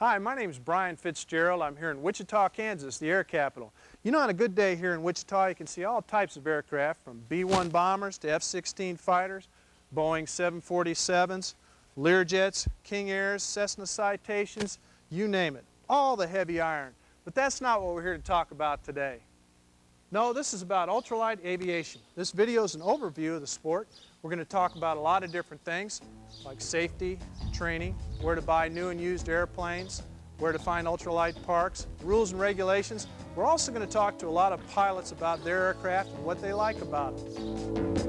Hi, my name is Brian Fitzgerald. I'm here in Wichita, Kansas, the air capital. You know, on a good day here in Wichita, you can see all types of aircraft, from B-1 bombers to F-16 fighters, Boeing 747s, Learjets, King Airs, Cessna Citations, you name it. All the heavy iron. But that's not what we're here to talk about today. No, this is about ultralight aviation. This video is an overview of the sport. We're going to talk about a lot of different things, like safety, training, where to buy new and used airplanes, where to find ultralight parks, rules and regulations. We're also going to talk to a lot of pilots about their aircraft and what they like about it.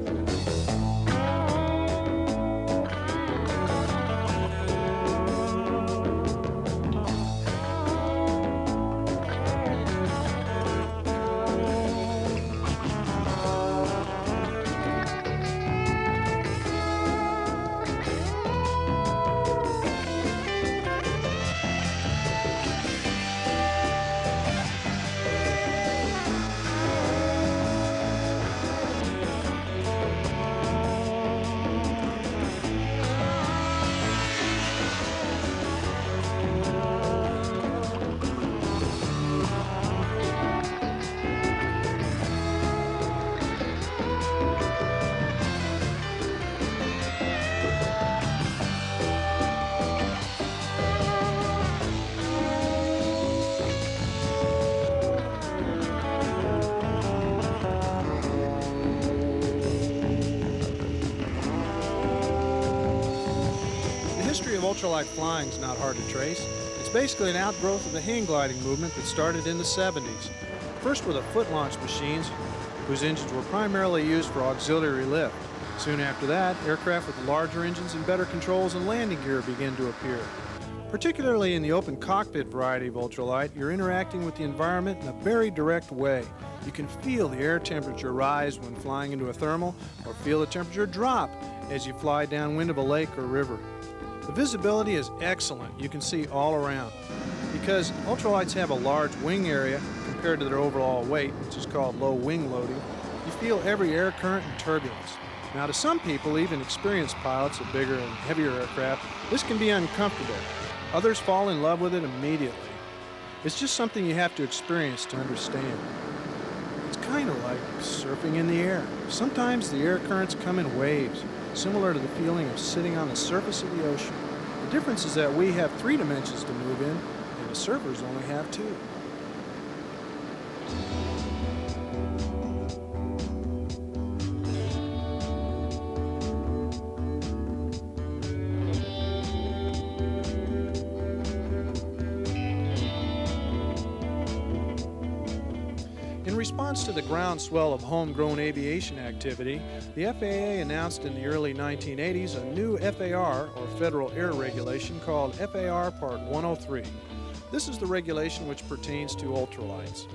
The history of ultralight flying is not hard to trace. It's basically an outgrowth of the hang gliding movement that started in the 70s. First were the foot-launched machines, whose engines were primarily used for auxiliary lift. Soon after that, aircraft with larger engines and better controls and landing gear began to appear. Particularly in the open cockpit variety of ultralight, you're interacting with the environment in a very direct way. You can feel the air temperature rise when flying into a thermal, or feel the temperature drop as you fly downwind of a lake or river. The visibility is excellent. You can see all around. Because ultralights have a large wing area compared to their overall weight, which is called low wing loading, you feel every air current and turbulence. Now, to some people, even experienced pilots of bigger and heavier aircraft, this can be uncomfortable. Others fall in love with it immediately. It's just something you have to experience to understand. It's kind of like surfing in the air. Sometimes the air currents come in waves, similar to the feeling of sitting on the surface of the ocean. The difference is that we have 3 dimensions to move in, and the surfers only have 2. In response to the groundswell of homegrown aviation activity, the FAA announced in the early 1980s a new FAR, or Federal Air Regulation, called FAR Part 103. This is the regulation which pertains to ultralights.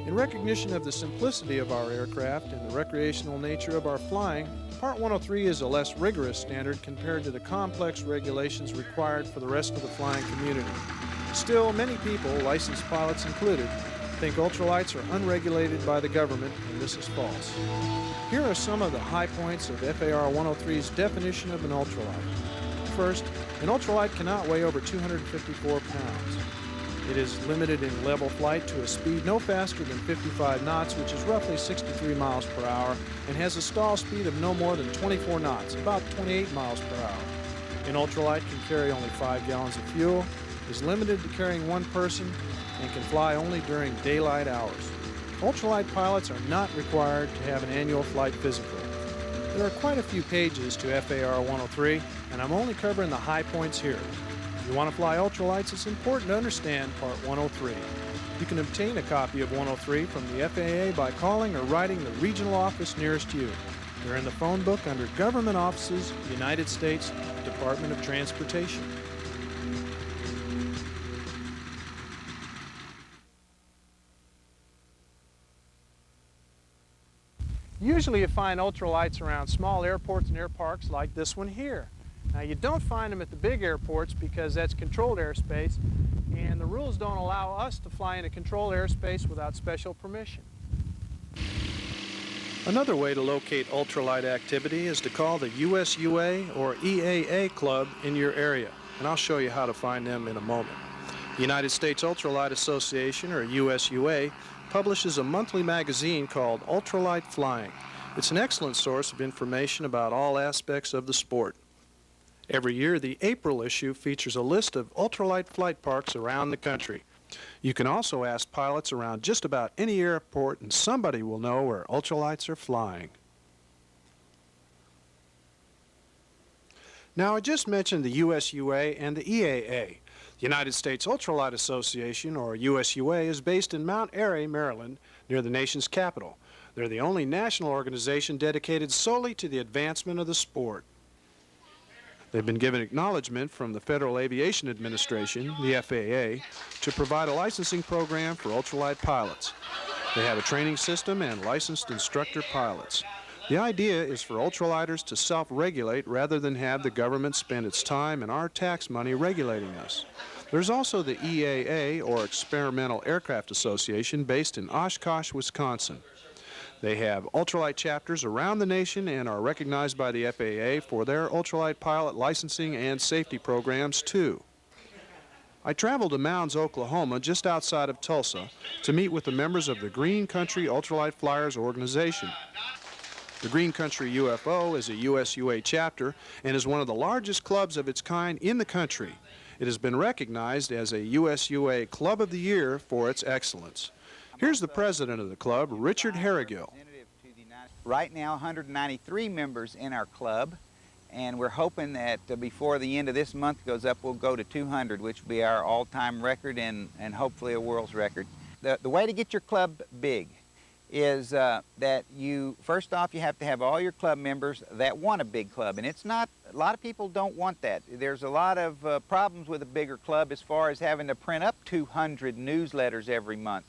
In recognition of the simplicity of our aircraft and the recreational nature of our flying, Part 103 is a less rigorous standard compared to the complex regulations required for the rest of the flying community. Still, many people, licensed pilots included, think ultralights are unregulated by the government, and this is false. Here are some of the high points of FAR 103's definition of an ultralight. First, an ultralight cannot weigh over 254 pounds. It is limited in level flight to a speed no faster than 55 knots, which is roughly 63 miles per hour, and has a stall speed of no more than 24 knots, about 28 miles per hour. An ultralight can carry only 5 gallons of fuel, is limited to carrying 1 person, and can fly only during daylight hours. Ultralight pilots are not required to have an annual flight physical. There are quite a few pages to FAR 103, and I'm only covering the high points here. If you want to fly ultralights, it's important to understand Part 103. You can obtain a copy of 103 from the FAA by calling or writing the regional office nearest you. They're in the phone book under Government Offices, United States Department of Transportation. Usually you find ultralights around small airports and air parks like this one here. Now, you don't find them at the big airports because that's controlled airspace, and the rules don't allow us to fly in a controlled airspace without special permission. Another way to locate ultralight activity is to call the USUA or EAA club in your area, and I'll show you how to find them in a moment. The United States Ultralight Association, or USUA, publishes a monthly magazine called Ultralight Flying. It's an excellent source of information about all aspects of the sport. Every year, the April issue features a list of ultralight flight parks around the country. You can also ask pilots around just about any airport and somebody will know where ultralights are flying. Now, I just mentioned the USUA and the EAA. The United States Ultralight Association, or USUA, is based in Mount Airy, Maryland, near the nation's capital. They're the only national organization dedicated solely to the advancement of the sport. They've been given acknowledgement from the Federal Aviation Administration, the FAA, to provide a licensing program for ultralight pilots. They have a training system and licensed instructor pilots. The idea is for ultralighters to self-regulate rather than have the government spend its time and our tax money regulating us. There's also the EAA, or Experimental Aircraft Association, based in Oshkosh, Wisconsin. They have ultralight chapters around the nation and are recognized by the FAA for their ultralight pilot licensing and safety programs, too. I traveled to Mounds, Oklahoma, just outside of Tulsa, to meet with the members of the Green Country Ultralight Flyers organization. The Green Country UFO is a USUA chapter and is one of the largest clubs of its kind in the country. It has been recognized as a USUA Club of the Year for its excellence. Here's the president of the club, Richard Harrigill. Right now, 193 members in our club, and we're hoping that before the end of this month goes up, we'll go to 200, which will be our all-time record and hopefully a world's record. The way to get your club big is that first off, you have to have all your club members that want a big club, and it's not, a lot of people don't want that. There's a lot of problems with a bigger club as far as having to print up 200 newsletters every month.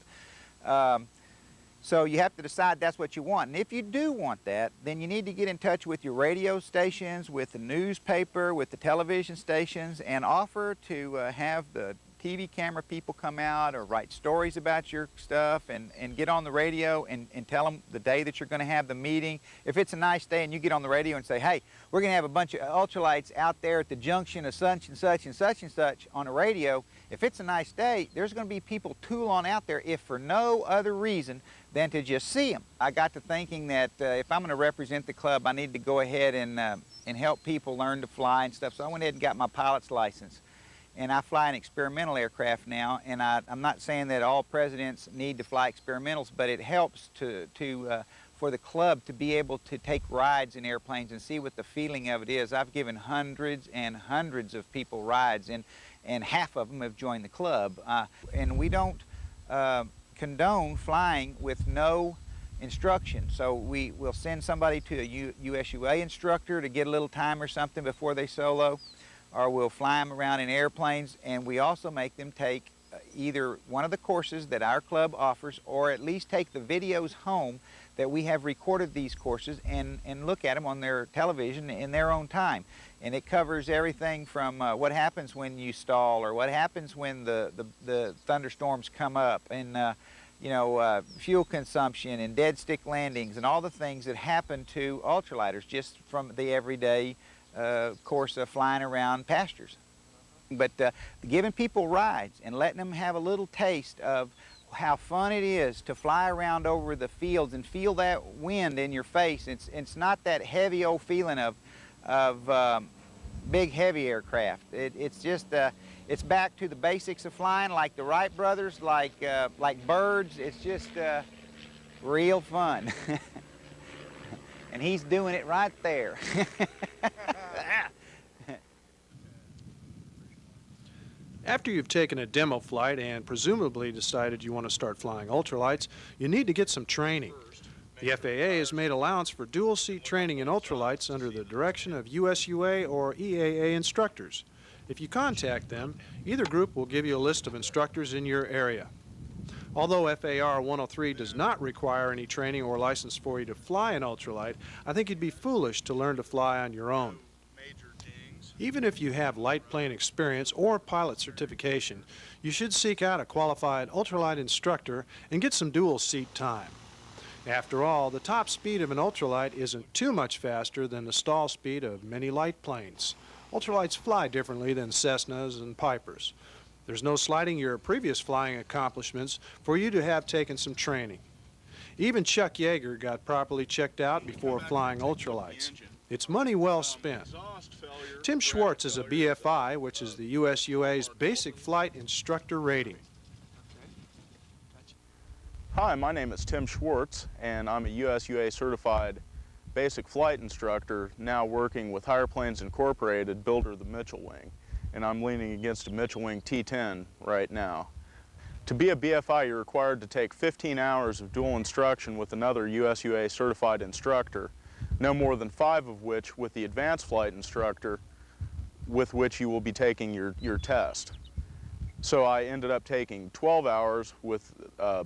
So you have to decide that's what you want. And if you do want that, then you need to get in touch with your radio stations, with the newspaper, with the television stations, and offer to have the TV camera people come out or write stories about your stuff and get on the radio and tell them the day that you're going to have the meeting. If it's a nice day and you get on the radio and say, hey, we're going to have a bunch of ultralights out there at the junction of such and such and such and such on the radio, if it's a nice day, there's going to be people tool on out there if for no other reason than to just see them. I got to thinking that if I'm going to represent the club, I need to go ahead and help people learn to fly and stuff. So I went ahead and got my pilot's license. And I fly an experimental aircraft now, and I'm not saying that all presidents need to fly experimentals, but it helps for the club to be able to take rides in airplanes and see what the feeling of it is. I've given hundreds and hundreds of people rides, and half of them have joined the club. And we don't condone flying with no instruction. So we'll send somebody to a USUA instructor to get a little time or something before they solo, or we'll fly them around in airplanes, and we also make them take either one of the courses that our club offers, or at least take the videos home that we have recorded these courses and look at them on their television in their own time. And it covers everything from what happens when you stall, or what happens when the thunderstorms come up, and fuel consumption and dead stick landings and all the things that happen to ultralighters just from the everyday course of flying around pastures. But giving people rides and letting them have a little taste of how fun it is to fly around over the fields and feel that wind in your face. It's not that heavy old feeling of big heavy aircraft. It's just it's back to the basics of flying, like the Wright brothers, like birds. It's just real fun. And he's doing it right there. After you've taken a demo flight and presumably decided you want to start flying ultralights, you need to get some training. The FAA has made allowance for dual-seat training in ultralights under the direction of USUA or EAA instructors. If you contact them, either group will give you a list of instructors in your area. Although FAR 103 does not require any training or license for you to fly an ultralight, I think you'd be foolish to learn to fly on your own. Even if you have light plane experience or pilot certification, you should seek out a qualified ultralight instructor and get some dual seat time. After all, the top speed of an ultralight isn't too much faster than the stall speed of many light planes. Ultralights fly differently than Cessnas and Pipers. There's no slighting your previous flying accomplishments for you to have taken some training. Even Chuck Yeager got properly checked out before flying ultralights. It's money well spent. Tim Schwartz is a BFI, which is the USUA's Basic Flight Instructor Rating. Hi, my name is Tim Schwartz, and I'm a USUA certified basic flight instructor, now working with Higher Planes Incorporated, builder of the Mitchell Wing. And I'm leaning against a Mitchell Wing T10 right now. To be a BFI, you're required to take 15 hours of dual instruction with another USUA certified instructor, no more than 5 of which with the advanced flight instructor with which you will be taking your test. So I ended up taking 12 hours with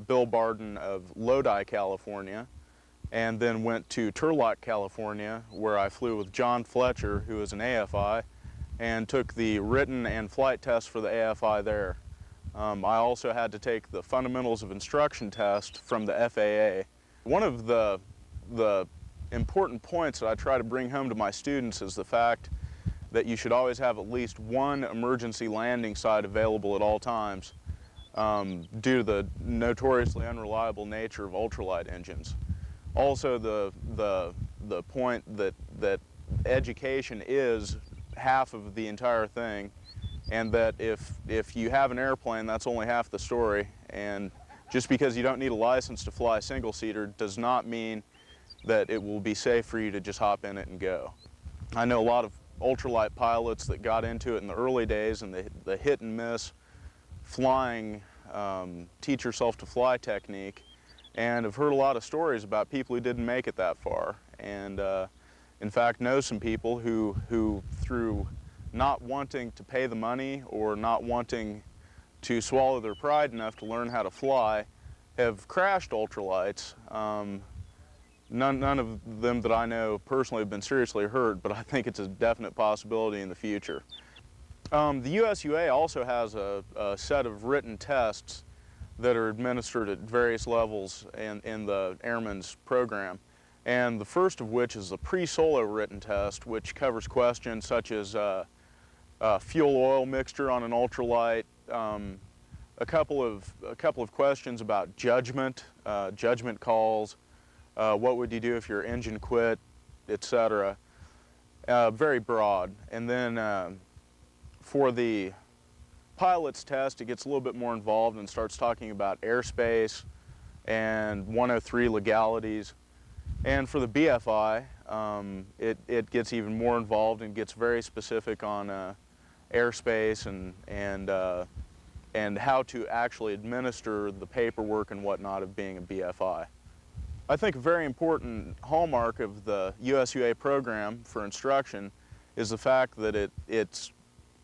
Bill Barden of Lodi, California, and then went to Turlock, California, where I flew with John Fletcher, who is an AFI, and took the written and flight test for the AFI there. I also had to take the Fundamentals of Instruction test from the FAA. One of the important points that I try to bring home to my students is the fact that you should always have at least one emergency landing site available at all times due to the notoriously unreliable nature of ultralight engines. Also, the point that education is half of the entire thing, and that if you have an airplane, that's only half the story. And just because you don't need a license to fly single-seater does not mean that it will be safe for you to just hop in it and go. I know a lot of ultralight pilots that got into it in the early days, and the hit and miss flying, teach yourself to fly technique, and I've heard a lot of stories about people who didn't make it that far. And in fact, know some people who through not wanting to pay the money or not wanting to swallow their pride enough to learn how to fly have crashed ultralights. None of them that I know personally have been seriously hurt, but I think it's a definite possibility in the future. The USUA also has a set of written tests that are administered at various levels in the airman's program. And the first of which is the pre-solo written test, which covers questions such as fuel-oil mixture on an ultralight, a couple of questions about judgment, judgment calls, what would you do if your engine quit, etc. Very broad. And then for the pilot's test, it gets a little bit more involved and starts talking about airspace and 103 legalities. And for the BFI, it gets even more involved and gets very specific on airspace and how to actually administer the paperwork and whatnot of being a BFI. I think a very important hallmark of the USUA program for instruction is the fact that it's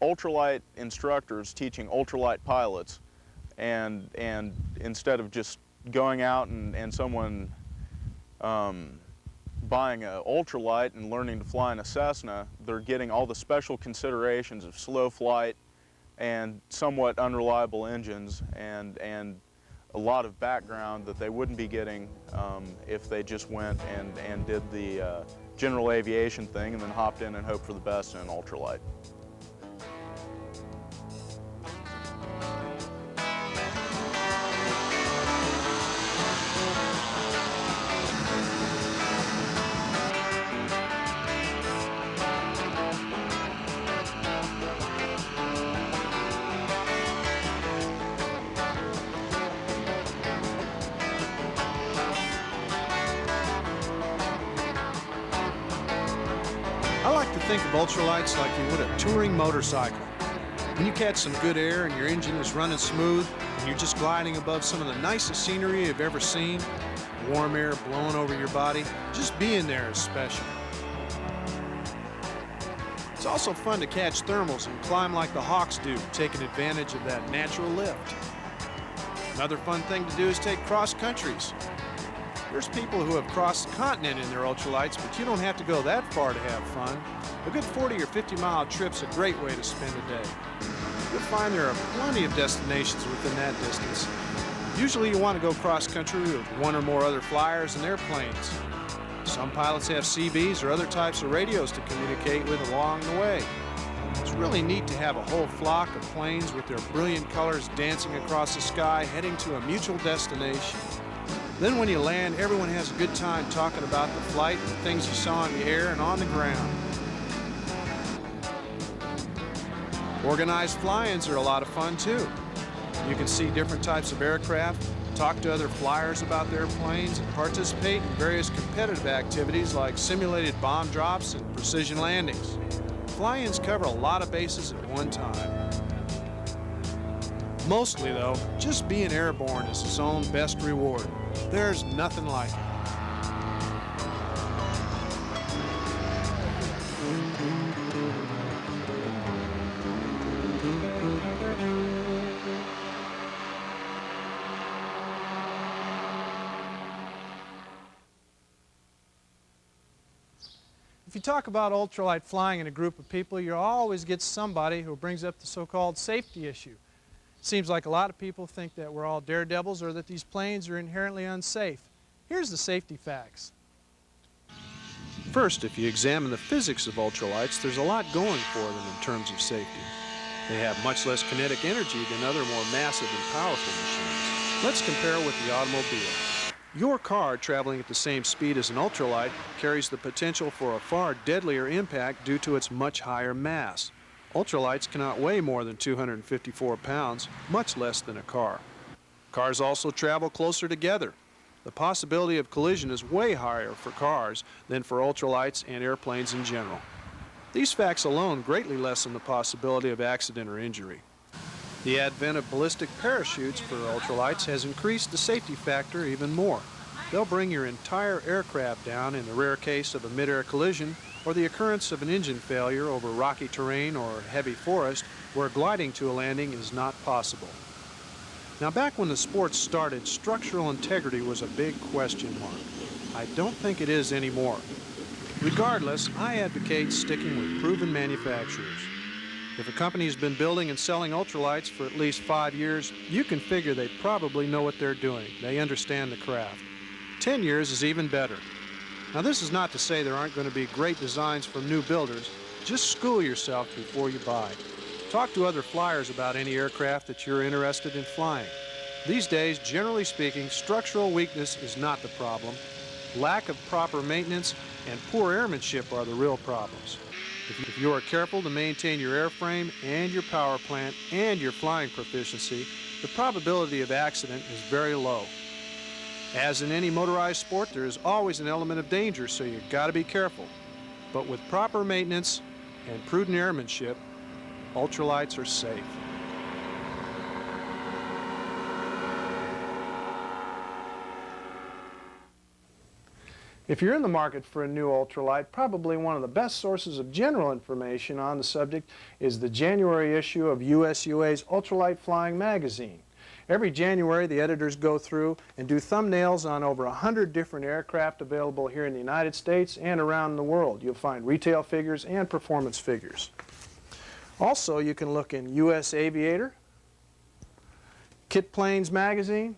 ultralight instructors teaching ultralight pilots, and instead of just going out and someone buying an ultralight and learning to fly in a Cessna, they're getting all the special considerations of slow flight and somewhat unreliable engines and a lot of background that they wouldn't be getting if they just went and did the general aviation thing and then hopped in and hoped for the best in an ultralight. I like to think of ultralights like you would a touring motorcycle. When you catch some good air and your engine is running smooth and you're just gliding above some of the nicest scenery you've ever seen, warm air blowing over your body, just being there is special. It's also fun to catch thermals and climb like the Hawks do, taking advantage of that natural lift. Another fun thing to do is take cross countries. There's people who have crossed the continent in their ultralights, but you don't have to go that far to have fun. A good 40 or 50-mile trip's a great way to spend a day. You'll find there are plenty of destinations within that distance. Usually you want to go cross-country with one or more other flyers and their planes. Some pilots have CBs or other types of radios to communicate with along the way. It's really neat to have a whole flock of planes with their brilliant colors dancing across the sky, heading to a mutual destination. Then when you land, everyone has a good time talking about the flight and the things you saw in the air and on the ground. Organized fly-ins are a lot of fun too. You can see different types of aircraft, talk to other flyers about their planes, and participate in various competitive activities like simulated bomb drops and precision landings. Fly-ins cover a lot of bases at one time. Mostly, though, just being airborne is its own best reward. There's nothing like it. If you talk about ultralight flying in a group of people, you'll always get somebody who brings up the so-called safety issue. It seems like a lot of people think that we're all daredevils or that these planes are inherently unsafe. Here's the safety facts. First, if you examine the physics of ultralights, there's a lot going for them in terms of safety. They have much less kinetic energy than other more massive and powerful machines. Let's compare with the automobile. Your car traveling at the same speed as an ultralight carries the potential for a far deadlier impact due to its much higher mass. Ultralights cannot weigh more than 254 pounds, much less than a car. Cars also travel closer together. The possibility of collision is way higher for cars than for ultralights and airplanes in general. These facts alone greatly lessen the possibility of accident or injury. The advent of ballistic parachutes for ultralights has increased the safety factor even more. They'll bring your entire aircraft down in the rare case of a mid-air collision or the occurrence of an engine failure over rocky terrain or heavy forest where gliding to a landing is not possible. Now, back when the sport started, structural integrity was a big question mark. I don't think it is anymore. Regardless, I advocate sticking with proven manufacturers. If a company's been building and selling ultralights for at least 5 years, you can figure they probably know what they're doing. They understand the craft. 10 years is even better. Now, this is not to say there aren't going to be great designs from new builders. Just school yourself before you buy. Talk to other flyers about any aircraft that you're interested in flying. These days, generally speaking, structural weakness is not the problem. Lack of proper maintenance and poor airmanship are the real problems. If you are careful to maintain your airframe and your power plant and your flying proficiency, the probability of accident is very low. As in any motorized sport, there is always an element of danger, so you've got to be careful. But with proper maintenance and prudent airmanship, ultralights are safe. If you're in the market for a new ultralight, probably one of the best sources of general information on the subject is the January issue of USUA's Ultralight Flying magazine. Every January, the editors go through and do thumbnails on over 100 different aircraft available here in the United States and around the world. You'll find retail figures and performance figures. Also, you can look in US Aviator, Kit Planes magazine,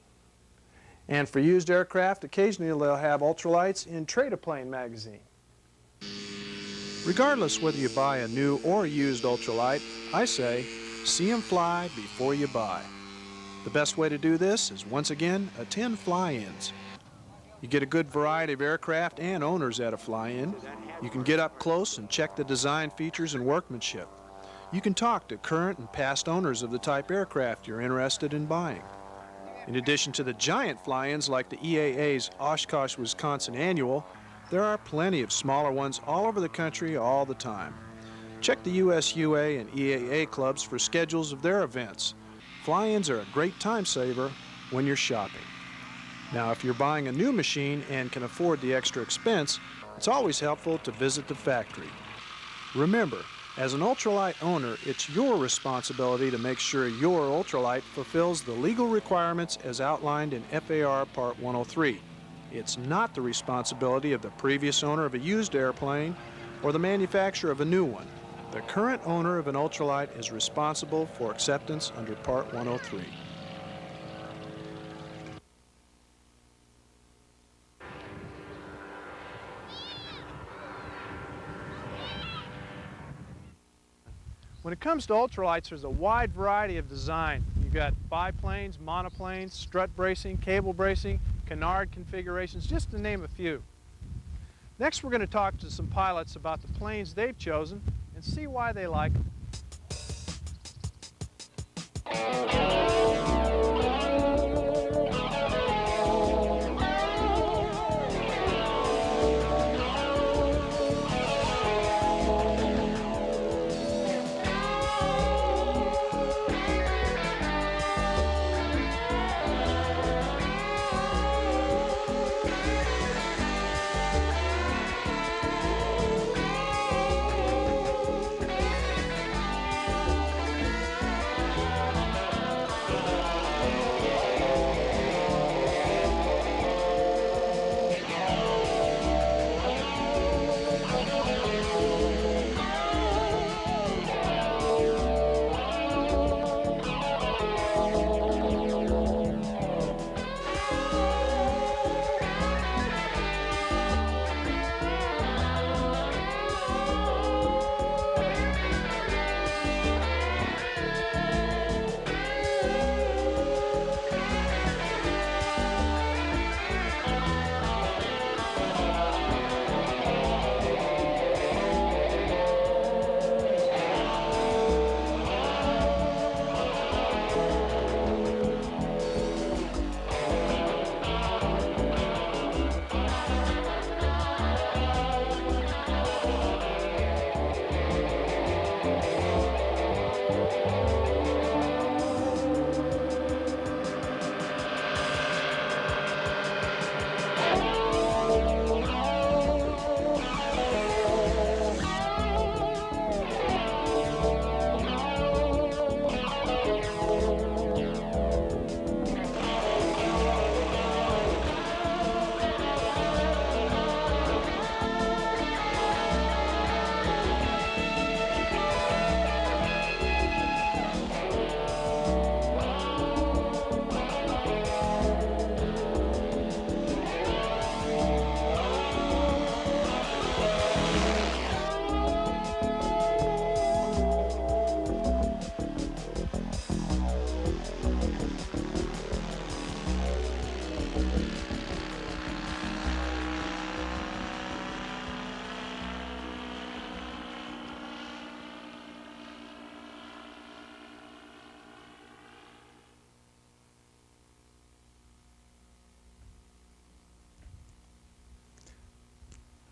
and for used aircraft, occasionally they'll have ultralights in Trade-A-Plane magazine. Regardless whether you buy a new or used ultralight, I say, see them fly before you buy. The best way to do this is, once again, attend fly-ins. You get a good variety of aircraft and owners at a fly-in. You can get up close and check the design features and workmanship. You can talk to current and past owners of the type aircraft you're interested in buying. In addition to the giant fly-ins like the EAA's Oshkosh, Wisconsin annual, there are plenty of smaller ones all over the country all the time. Check the USUA and EAA clubs for schedules of their events. Fly-ins are a great time saver when you're shopping. Now, if you're buying a new machine and can afford the extra expense, it's always helpful to visit the factory. Remember, as an ultralight owner, it's your responsibility to make sure your ultralight fulfills the legal requirements as outlined in FAR Part 103. It's not the responsibility of the previous owner of a used airplane or the manufacturer of a new one. The current owner of an ultralight is responsible for acceptance under Part 103. When it comes to ultralights, there's a wide variety of design. You've got biplanes, monoplanes, strut bracing, cable bracing, canard configurations, just to name a few. Next, we're going to talk to some pilots about the planes they've chosen and see why they like them.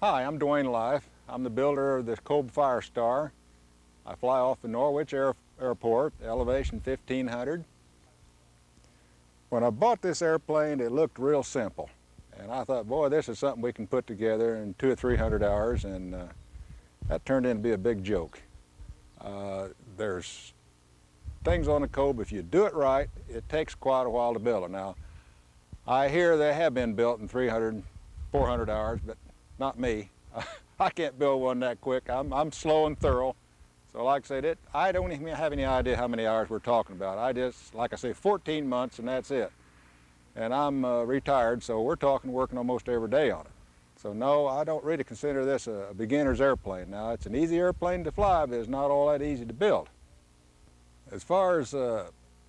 Hi, I'm Dwayne Life. I'm the builder of this Kolb Firestar. I fly off the Norwich Airport, elevation 1500. When I bought this airplane, it looked real simple. And I thought, boy, this is something we can put together in 200 or 300 hours, and that turned in to be a big joke. There's things on the Kolb, if you do it right, it takes quite a while to build it. Now, I hear they have been built in 300, 400 hours, but not me. I can't build one that quick. I'm slow and thorough. So like I said, I don't even have any idea how many hours we're talking about. I just, like I say, 14 months and that's it. And I'm retired, so we're talking working almost every day on it. So no, I don't really consider this a beginner's airplane. Now, it's an easy airplane to fly, but it's not all that easy to build. As far as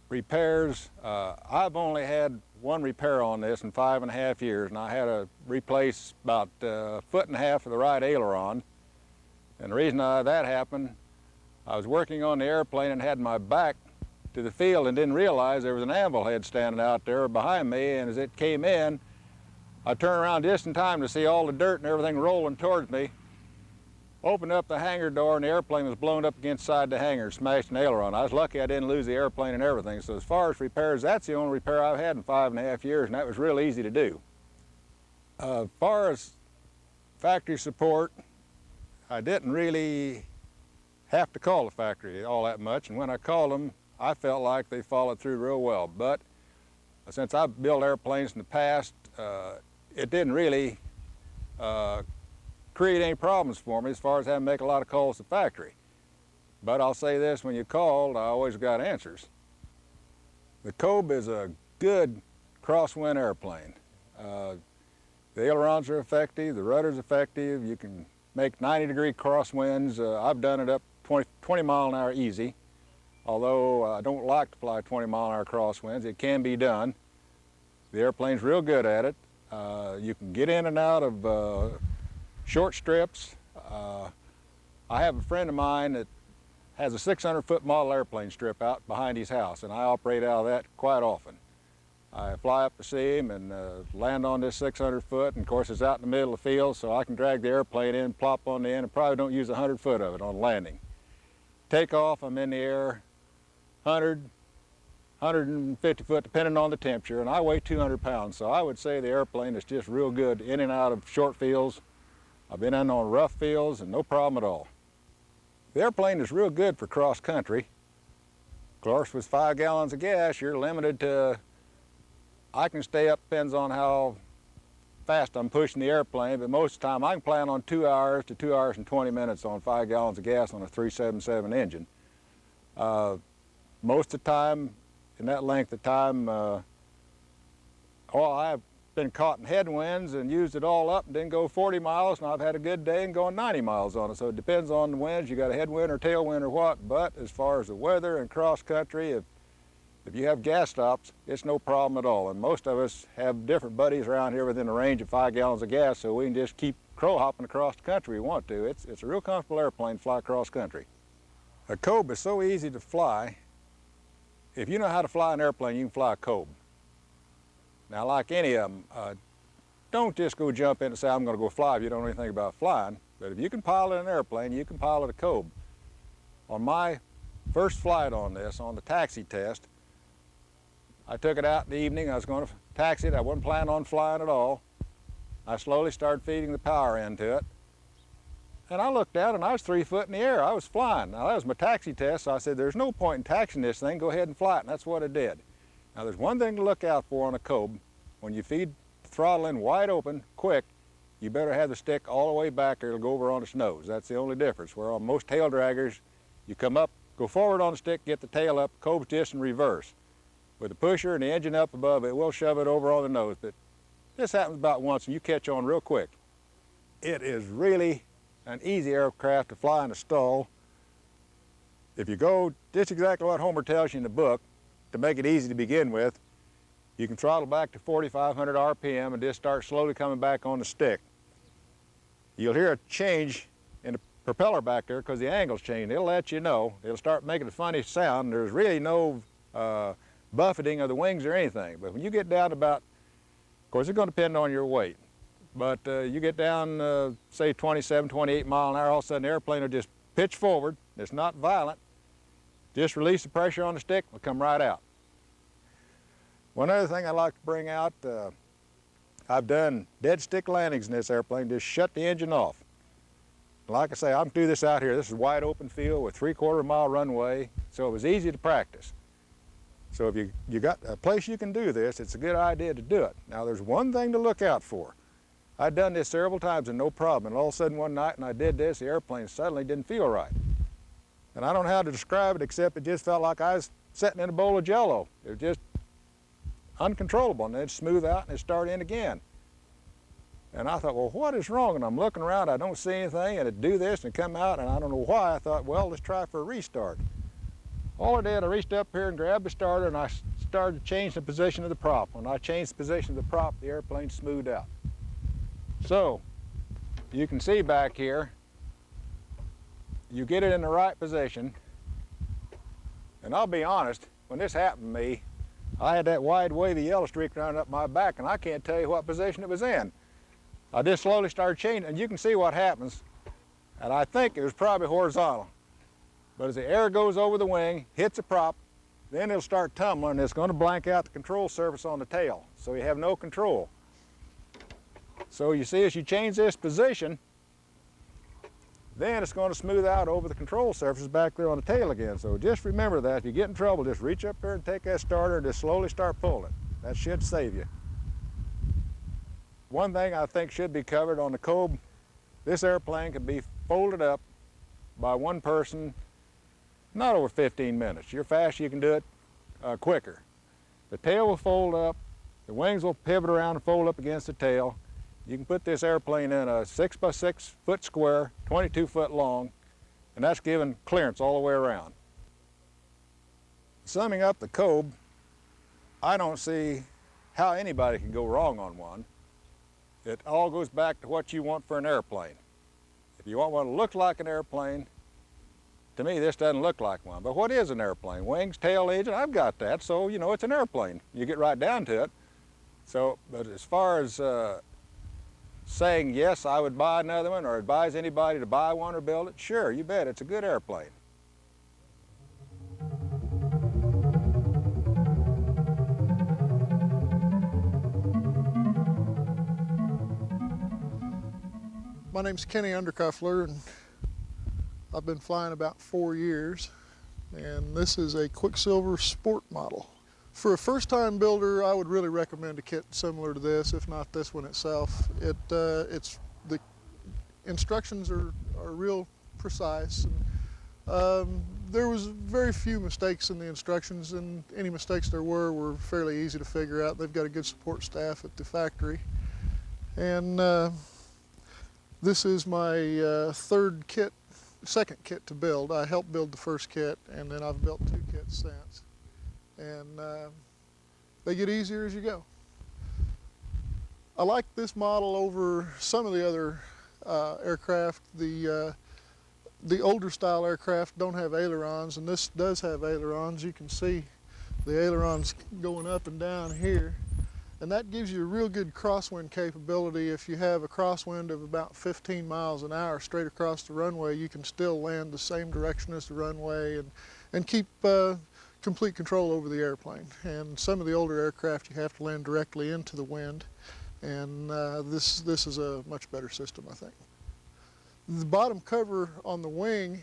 repairs, I've only had one repair on this in 5.5 years, and I had to replace about 1.5 feet of the right aileron. And the reason that happened, I was working on the airplane and had my back to the field and didn't realize there was an anvil head standing out there behind me, and as it came in, I turned around just in time to see all the dirt and everything rolling towards me. Opened up the hangar door, and the airplane was blown up against the side of the hangar, smashed an aileron. I was lucky I didn't lose the airplane and everything. So as far as repairs, that's the only repair I've had in 5.5 years, and that was real easy to do. As far as factory support, I didn't really have to call the factory all that much, and when I called them, I felt like they followed through real well. But since I've built airplanes in the past, it didn't really create any problems for me as far as having to make a lot of calls to the factory. But I'll say this, when you called, I always got answers. The Kolb is a good crosswind airplane. The ailerons are effective, the rudder's effective, you can make 90-degree crosswinds. I've done it up 20 mile an hour easy. Although I don't like to fly 20 mile an hour crosswinds, it can be done. The airplane's real good at it. You can get in and out of short strips. I have a friend of mine that has a 600-foot model airplane strip out behind his house, and I operate out of that quite often. I fly up to see him and land on this 600-foot, and of course it's out in the middle of the field, so I can drag the airplane in, plop on the end, and probably don't use 100 foot of it on landing. Take off, I'm in the air, 100, 150 foot, depending on the temperature, and I weigh 200 pounds, so I would say the airplane is just real good in and out of short fields. I've been in on rough fields and no problem at all. The airplane is real good for cross country. Of course, with 5 gallons of gas, you're limited to, I can stay up, depends on how fast I'm pushing the airplane, but most of the time I can plan on 2 hours to 2 hours and 20 minutes on 5 gallons of gas on a 377 engine. Most of the time, in that length of time, I've been caught in headwinds and used it all up and didn't go 40 miles, and I've had a good day and going 90 miles on it. So it depends on the winds. You got a headwind or tailwind or what, but as far as the weather and cross country, if you have gas stops, it's no problem at all. And most of us have different buddies around here within a range of 5 gallons of gas, so we can just keep crow hopping across the country we want to. It's a real comfortable airplane to fly cross country. A Kobe is so easy to fly. If you know how to fly an airplane, you can fly a Kobe. Now, like any of them, don't just go jump in and say, I'm going to go fly if you don't know anything about flying. But if you can pilot an airplane, you can pilot a Kobe. On my first flight on this, on the taxi test, I took it out in the evening. I was going to taxi it. I wasn't planning on flying at all. I slowly started feeding the power into it. And I looked down and I was 3 foot in the air. I was flying. Now, that was my taxi test, so I said, there's no point in taxiing this thing. Go ahead and fly it, and that's what I did. Now, there's one thing to look out for on a Kobe. When you feed the throttle in wide open, quick, you better have the stick all the way back or it'll go over on its nose. That's the only difference. Where on most tail draggers, you come up, go forward on the stick, get the tail up, Kobe's just in reverse. With the pusher and the engine up above, it will shove it over on the nose, but this happens about once and you catch on real quick. It is really an easy aircraft to fly in a stall. If you go just exactly what Homer tells you in the book, to make it easy to begin with, you can throttle back to 4,500 RPM and just start slowly coming back on the stick. You'll hear a change in the propeller back there because the angle's changed. It'll let you know. It'll start making a funny sound. There's really no buffeting of the wings or anything. But when you get down about, of course, it's going to depend on your weight. But you get down, say, 27, 28 mile an hour, all of a sudden the airplane will just pitch forward. It's not violent. Just release the pressure on the stick, it'll come right out. One other thing I'd like to bring out, I've done dead stick landings in this airplane, just shut the engine off. Like I say, I can do this out here. This is wide open field with 3/4 mile runway, so it was easy to practice. So if you got a place you can do this, it's a good idea to do it. Now there's one thing to look out for. I've done this several times and no problem, and all of a sudden one night when I did this, the airplane suddenly didn't feel right. And I don't know how to describe it except it just felt like I was sitting in a bowl of Jell-O. It was just uncontrollable, and then it'd smooth out and it'd start in again. And I thought, well, what is wrong? And I'm looking around, I don't see anything, and it'd do this and come out, and I don't know why. I thought, well, let's try for a restart. All I did, I reached up here and grabbed the starter, and I started to change the position of the prop. When I changed the position of the prop, the airplane smoothed out. So, you can see back here, you get it in the right position, and I'll be honest, when this happened to me, I had that wide wavy yellow streak running up my back, and I can't tell you what position it was in. I just slowly started changing, and you can see what happens, and I think it was probably horizontal. But as the air goes over the wing, hits the prop, then it'll start tumbling, and it's going to blank out the control surface on the tail, so you have no control. So you see, as you change this position, then it's going to smooth out over the control surface back there on the tail again. So just remember that. If you get in trouble, just reach up there and take that starter and just slowly start pulling. That should save you. One thing I think should be covered on the Kobe, this airplane can be folded up by one person, not over 15 minutes. You're fast, you can do it quicker. The tail will fold up, the wings will pivot around and fold up against the tail. You can put this airplane in a 6 by 6 foot square, 22 foot long, and that's giving clearance all the way around. Summing up the Kobe, I don't see how anybody can go wrong on one. It all goes back to what you want for an airplane. If you want one to look like an airplane, to me this doesn't look like one. But what is an airplane? Wings, tail, engine, I've got that, so you know it's an airplane. You get right down to it. So, but as far as saying yes, I would buy another one or advise anybody to buy one or build it, sure, you bet, it's a good airplane. My name's Kenny Undercuffler, and I've been flying about 4 years, and this is a Quicksilver Sport model. For a first-time builder, I would really recommend a kit similar to this, if not this one itself. The instructions are real precise. And, there was very few mistakes in the instructions, and any mistakes there were fairly easy to figure out. They've got a good support staff at the factory. And this is my second kit to build. I helped build the first kit, and then I've built 2 kits since. And they get easier as you go. I like this model over some of the other aircraft. The older style aircraft don't have ailerons, and this does have ailerons. You can see the ailerons going up and down here. And that gives you a real good crosswind capability. If you have a crosswind of about 15 miles an hour straight across the runway, you can still land the same direction as the runway and keep complete control over the airplane. And some of the older aircraft, you have to land directly into the wind. And this is a much better system, I think. The bottom cover on the wing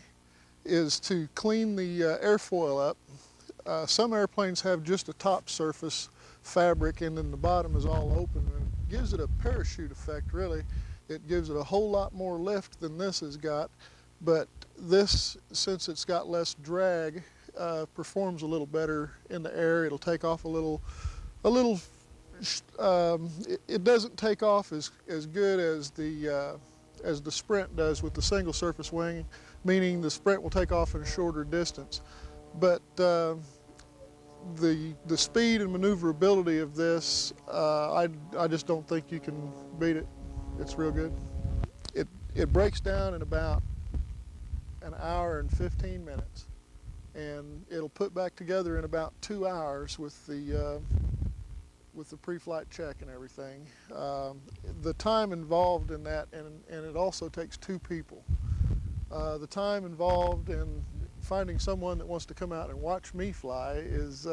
is to clean the airfoil up. Some airplanes have just a top surface fabric, and then the bottom is all open, and it gives it a parachute effect, really. It gives it a whole lot more lift than this has got, but this, since it's got less drag, performs a little better in the air. It'll take off it doesn't take off as good as the Sprint does with the single surface wing, meaning the Sprint will take off in a shorter distance. But the speed and maneuverability of this, I just don't think you can beat it. It's real good. It breaks down in about an hour and 15 minutes, and it'll put back together in about 2 hours with the pre-flight check and everything. The time involved in that, and it also takes 2 people. The time involved in finding someone that wants to come out and watch me fly is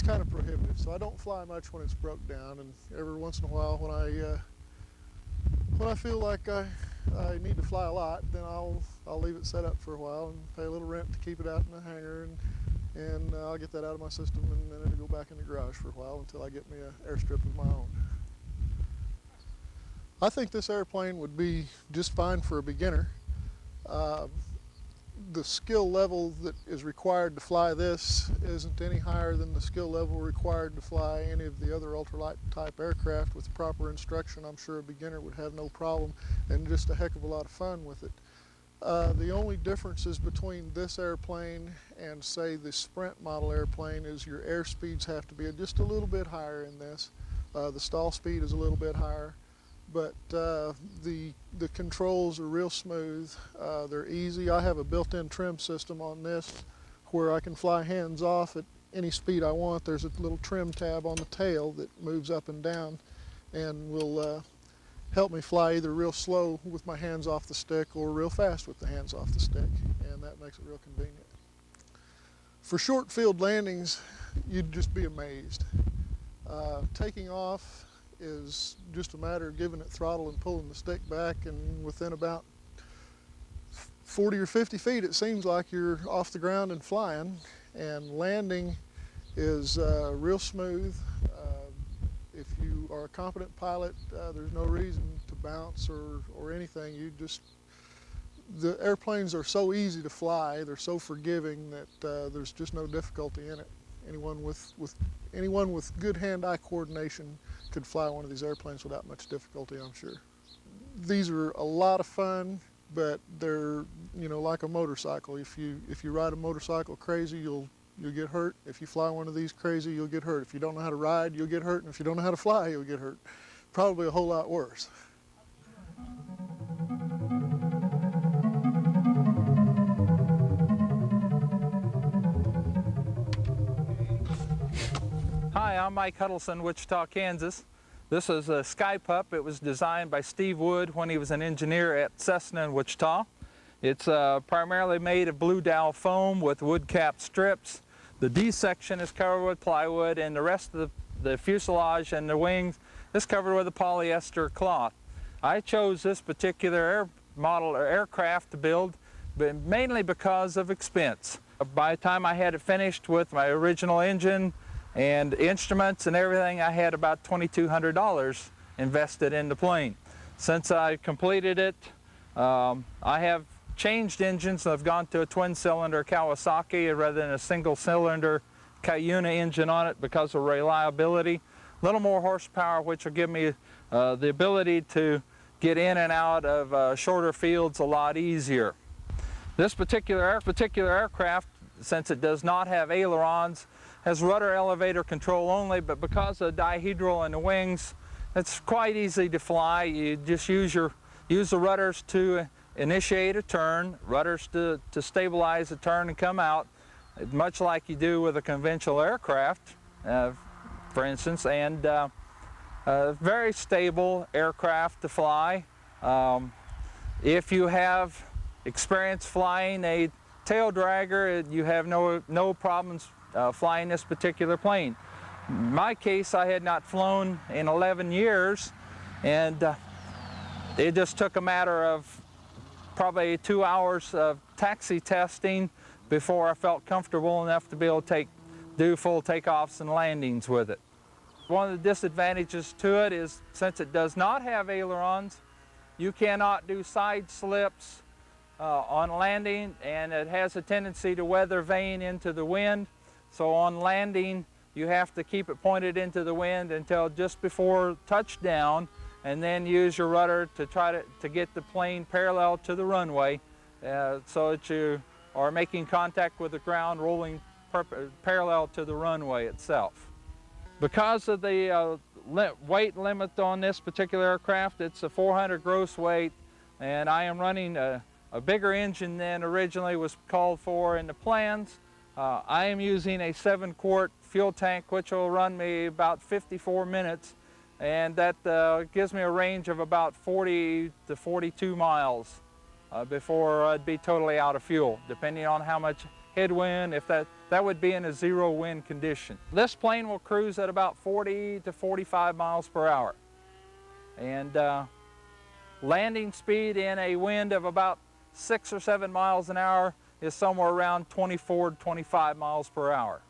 kind of prohibitive. So I don't fly much when it's broke down, and every once in a while when I feel like I need to fly a lot, then I'll leave it set up for a while and pay a little rent to keep it out in the hangar, and I'll get that out of my system, and then it'll go back in the garage for a while until I get me an airstrip of my own. I think this airplane would be just fine for a beginner. The skill level that is required to fly this isn't any higher than the skill level required to fly any of the other ultralight type aircraft. With proper instruction, I'm sure a beginner would have no problem and just a heck of a lot of fun with it. The only differences between this airplane and, say, the Sprint model airplane is your air speeds have to be just a little bit higher in this. The stall speed is a little bit higher, but the controls are real smooth. They're easy. I have a built-in trim system on this where I can fly hands off at any speed I want. There's a little trim tab on the tail that moves up and down and will help me fly either real slow with my hands off the stick or real fast with the hands off the stick, and that makes it real convenient. For short field landings, you'd just be amazed. Taking off is just a matter of giving it throttle and pulling the stick back, and within about 40 or 50 feet it seems like you're off the ground and flying, and landing is real smooth. If you are a competent pilot, there's no reason to bounce or anything. The airplanes are so easy to fly, they're so forgiving that there's just no difficulty in it. Anyone with good hand-eye coordination could fly one of these airplanes without much difficulty, I'm sure. These are a lot of fun, but they're, you know, like a motorcycle. If you ride a motorcycle crazy, you'll get hurt. If you fly one of these crazy, you'll get hurt. If you don't know how to ride, you'll get hurt. And if you don't know how to fly, you'll get hurt. Probably a whole lot worse. Hi, I'm Mike Huddleston, Wichita, Kansas. This is a Sky Pup. It was designed by Steve Wood when he was an engineer at Cessna in Wichita. It's primarily made of blue dowel foam with wood cap strips. The D section is covered with plywood, and the rest of the fuselage and the wings is covered with a polyester cloth. I chose this particular aircraft to build, but mainly because of expense. By the time I had it finished with my original engine and instruments and everything, I had about $2,200 invested in the plane. Since I completed it, I have changed engines. I've gone to a twin-cylinder Kawasaki rather than a single-cylinder Cuyuna engine on it because of reliability. A little more horsepower, which will give me the ability to get in and out of shorter fields a lot easier. This particular aircraft, since it does not have ailerons, has rudder elevator control only, but because of the dihedral in the wings, it's quite easy to fly. You just use the rudders to initiate a turn, rudders to stabilize the turn and come out, much like you do with a conventional aircraft, for instance, and very stable aircraft to fly. If you have experience flying a tail dragger, you have no problems flying this particular plane. In my case, I had not flown in 11 years, and it just took a matter of probably 2 hours of taxi testing before I felt comfortable enough to be able to do full takeoffs and landings with it. One of the disadvantages to it is, since it does not have ailerons, you cannot do side slips on landing, and it has a tendency to weather vane into the wind. So on landing, you have to keep it pointed into the wind until just before touchdown, and then use your rudder to try to get the plane parallel to the runway so that you are making contact with the ground, rolling parallel to the runway itself. Because of the weight limit on this particular aircraft, it's a 400 gross weight, and I am running a bigger engine than originally was called for in the plans. I am using a 7-quart fuel tank, which will run me about 54 minutes, and that gives me a range of about 40 to 42 miles before I'd be totally out of fuel, depending on how much headwind. If that would be in a zero wind condition. This plane will cruise at about 40 to 45 miles per hour, and landing speed in a wind of about 6 or 7 miles an hour is somewhere around 24 to 25 miles per hour.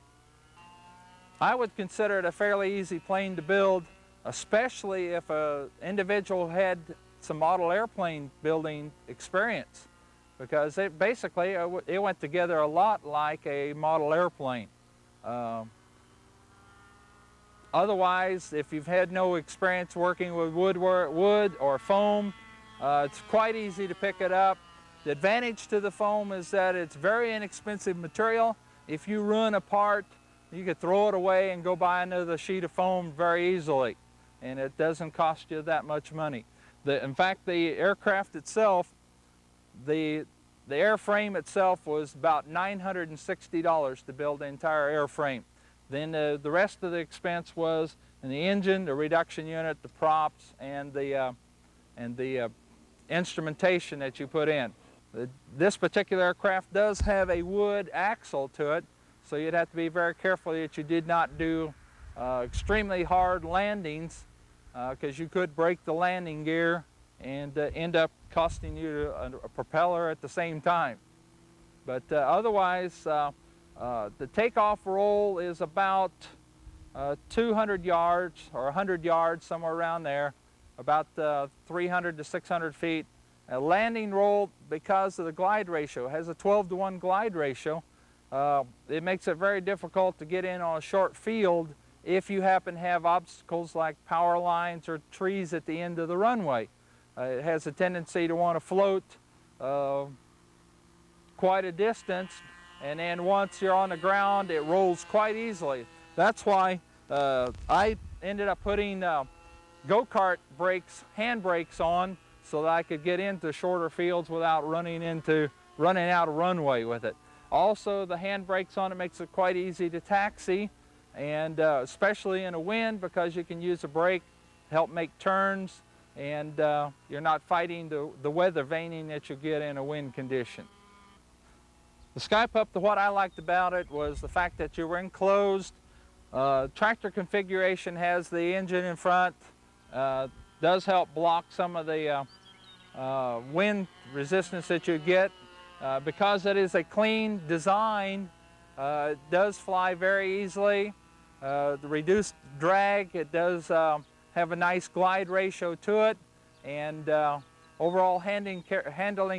I would consider it a fairly easy plane to build, especially if an individual had some model airplane building experience, because it went together a lot like a model airplane. Otherwise, if you've had no experience working with wood or foam, it's quite easy to pick it up. The advantage to the foam is that it's very inexpensive material. If you ruin a part, you could throw it away and go buy another sheet of foam very easily, and it doesn't cost you that much money. In fact, the aircraft itself, the airframe itself was about $960 to build the entire airframe. Then the rest of the expense was in the engine, the reduction unit, the props, and the instrumentation that you put in. This particular aircraft does have a wood axle to it, so you'd have to be very careful that you did not do extremely hard landings, because you could break the landing gear and end up costing you a propeller at the same time. But otherwise, the takeoff roll is about 200 yards or 100 yards, somewhere around there, about 300 to 600 feet. A landing roll, because of the glide ratio, has a 12-to-1 glide ratio. It makes it very difficult to get in on a short field if you happen to have obstacles like power lines or trees at the end of the runway. It has a tendency to want to float quite a distance, and then once you're on the ground, it rolls quite easily. That's why I ended up putting go-kart brakes, hand brakes on, so that I could get into shorter fields without running out of runway with it. Also, the hand brakes on it makes it quite easy to taxi, and especially in a wind, because you can use a brake to help make turns, and you're not fighting the weather vaning that you get in a wind condition. The Sky Pup, what I liked about it was the fact that you were enclosed. Tractor configuration has the engine in front, does help block some of the wind resistance that you get. Because it is a clean design, it does fly very easily. The reduced drag, it does have a nice glide ratio to it, and overall handling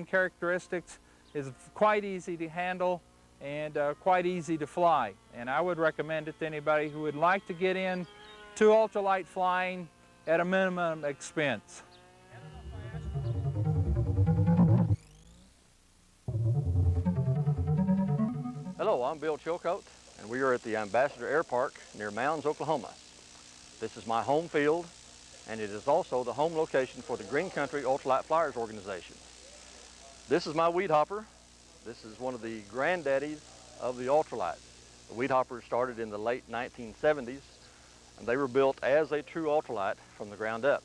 characteristics is quite easy to handle and quite easy to fly. And I would recommend it to anybody who would like to get in to ultralight flying at a minimum expense. Hello, I'm Bill Chilcote, and we are at the Ambassador Air Park near Mounds, Oklahoma. This is my home field, and it is also the home location for the Green Country Ultralight Flyers organization. This is my weed hopper. This is one of the granddaddies of the ultralight. The weed hoppers started in the late 1970s, and they were built as a true ultralight from the ground up.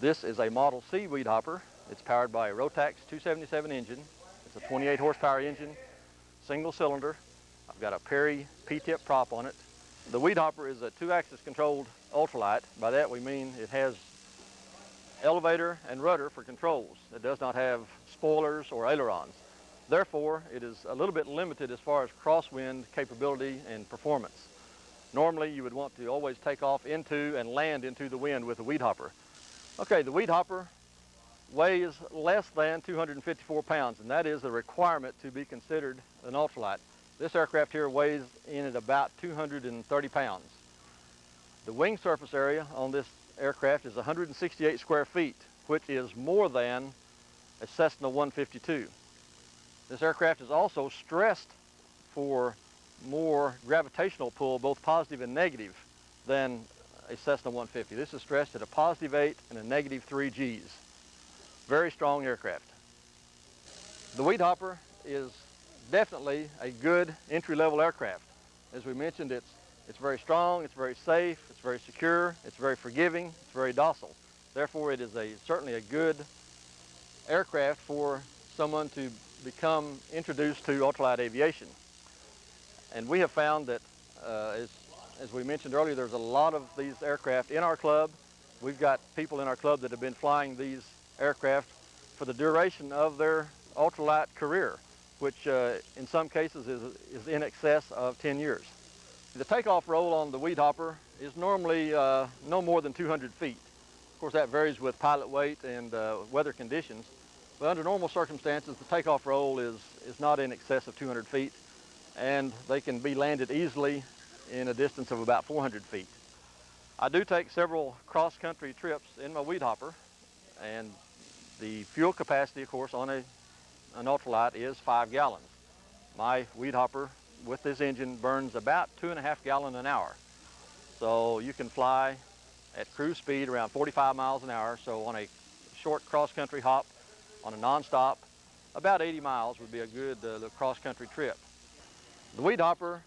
This is a Model C weed hopper. It's powered by a Rotax 277 engine. It's a 28 horsepower engine, single cylinder. I've got a Perry P-tip prop on it. The weed hopper is a 2-axis controlled ultralight. By that we mean it has elevator and rudder for controls. It does not have spoilers or ailerons. Therefore, it is a little bit limited as far as crosswind capability and performance. Normally, you would want to always take off into and land into the wind with a weed hopper. Okay, the weed hopper weighs less than 254 pounds, and that is a requirement to be considered an ultralight. This aircraft here weighs in at about 230 pounds. The wing surface area on this aircraft is 168 square feet, which is more than a Cessna 152. This aircraft is also stressed for more gravitational pull, both positive and negative, than a Cessna 150. This is stressed at a positive 8 and a negative 3 Gs. Very strong aircraft. The weed hopper is definitely a good entry-level aircraft. As we mentioned, it's very strong, it's very safe, it's very secure, it's very forgiving, it's very docile. Therefore, it is certainly a good aircraft for someone to become introduced to ultralight aviation. And we have found that, as we mentioned earlier, there's a lot of these aircraft in our club. We've got people in our club that have been flying these aircraft for the duration of their ultralight career, which in some cases is in excess of 10 years. The takeoff roll on the weed hopper is normally no more than 200 feet. Of course, that varies with pilot weight and weather conditions, but under normal circumstances, the takeoff roll is not in excess of 200 feet, and they can be landed easily in a distance of about 400 feet. I do take several cross-country trips in my weed hopper, and the fuel capacity, of course, on an ultralight is 5 gallons. My weed hopper with this engine burns about 2.5 gallons an hour. So you can fly at cruise speed around 45 miles an hour. So on a short cross-country hop, on a non-stop, about 80 miles would be a good cross-country trip. The weed hopper,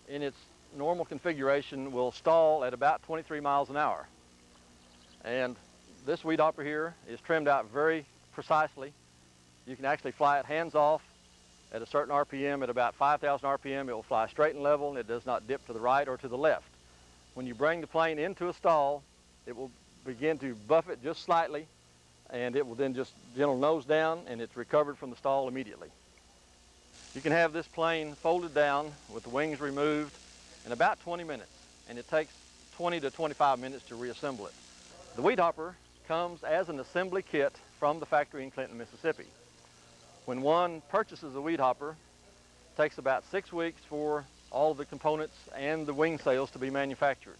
in its normal configuration, will stall at about 23 miles an hour. And this weed hopper here is trimmed out very precisely. You can actually fly it hands off at a certain RPM. At about 5,000 RPM, it will fly straight and level, and it does not dip to the right or to the left. When you bring the plane into a stall, it will begin to buffet just slightly, and it will then just gentle nose down, and it's recovered from the stall immediately. You can have this plane folded down with the wings removed in about 20 minutes, and it takes 20 to 25 minutes to reassemble it. The weed hopper comes as an assembly kit from the factory in Clinton, Mississippi. When one purchases a weed hopper, it takes about 6 weeks for all of the components and the wing sails to be manufactured.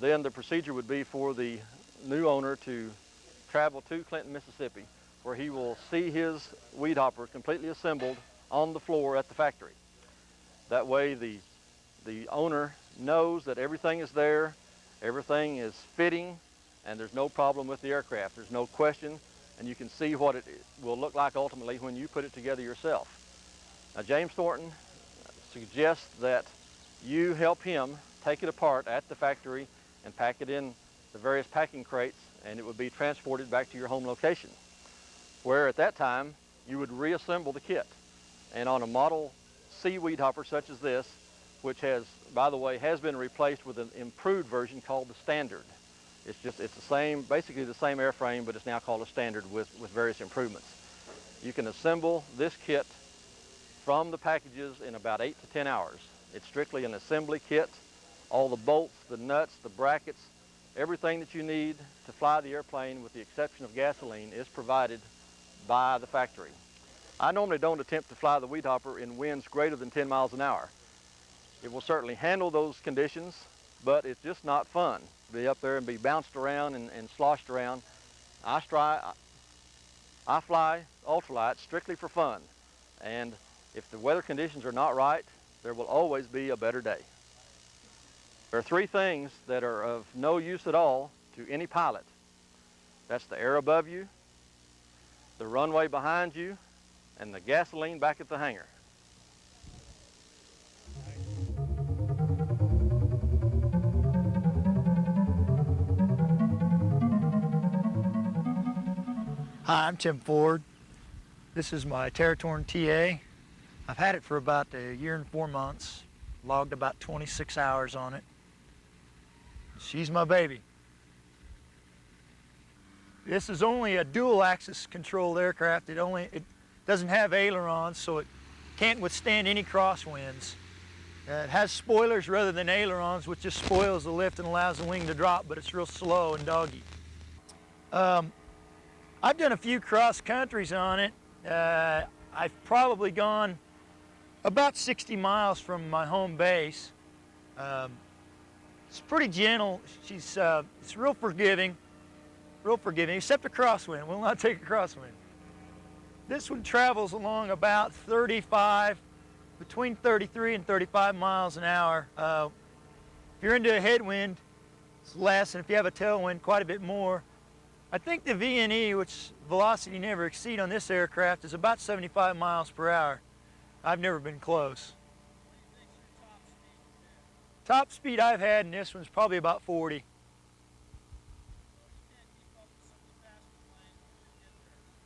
Then the procedure would be for the new owner to travel to Clinton, Mississippi, where he will see his weed hopper completely assembled on the floor at the factory. That way the owner knows that everything is there, everything is fitting, and there's no problem with the aircraft. There's no question, and you can see what it will look like ultimately when you put it together yourself. Now, James Thornton suggests that you help him take it apart at the factory and pack it in the various packing crates, and it would be transported back to your home location, where at that time you would reassemble the kit. And on a Model C weed hopper such as this, which has, by the way, has been replaced with an improved version called the Standard. It's the same, basically the same airframe, but it's now called a Standard with various improvements. You can assemble this kit from the packages in about 8 to 10 hours. It's strictly an assembly kit. All the bolts, the nuts, the brackets, everything that you need to fly the airplane, with the exception of gasoline, is provided by the factory. I normally don't attempt to fly the weed hopper in winds greater than 10 miles an hour. It will certainly handle those conditions, but it's just not fun to be up there and be bounced around and sloshed around. I fly ultralight strictly for fun, and if the weather conditions are not right, there will always be a better day. There are three things that are of no use at all to any pilot. That's the air above you, the runway behind you, and the gasoline back at the hangar. Hi, I'm Tim Ford. This is my Territorn TA. I've had it for about a year and 4 months. Logged about 26 hours on it. She's my baby. This is only a dual axis controlled aircraft. It doesn't have ailerons, so it can't withstand any crosswinds. It has spoilers rather than ailerons, which just spoils the lift and allows the wing to drop, but it's real slow and doggy. I've done a few cross countries on it. I've probably gone about 60 miles from my home base. It's pretty gentle. It's real forgiving, except a crosswind. Will not take a crosswind. This one travels along about between 33 and 35 miles an hour. If you're into a headwind, it's less, and if you have a tailwind, quite a bit more. I think the VNE, which velocity never exceed on this aircraft, is about 75 miles per hour. I've never been close. Top speed I've had in this one's probably about 40.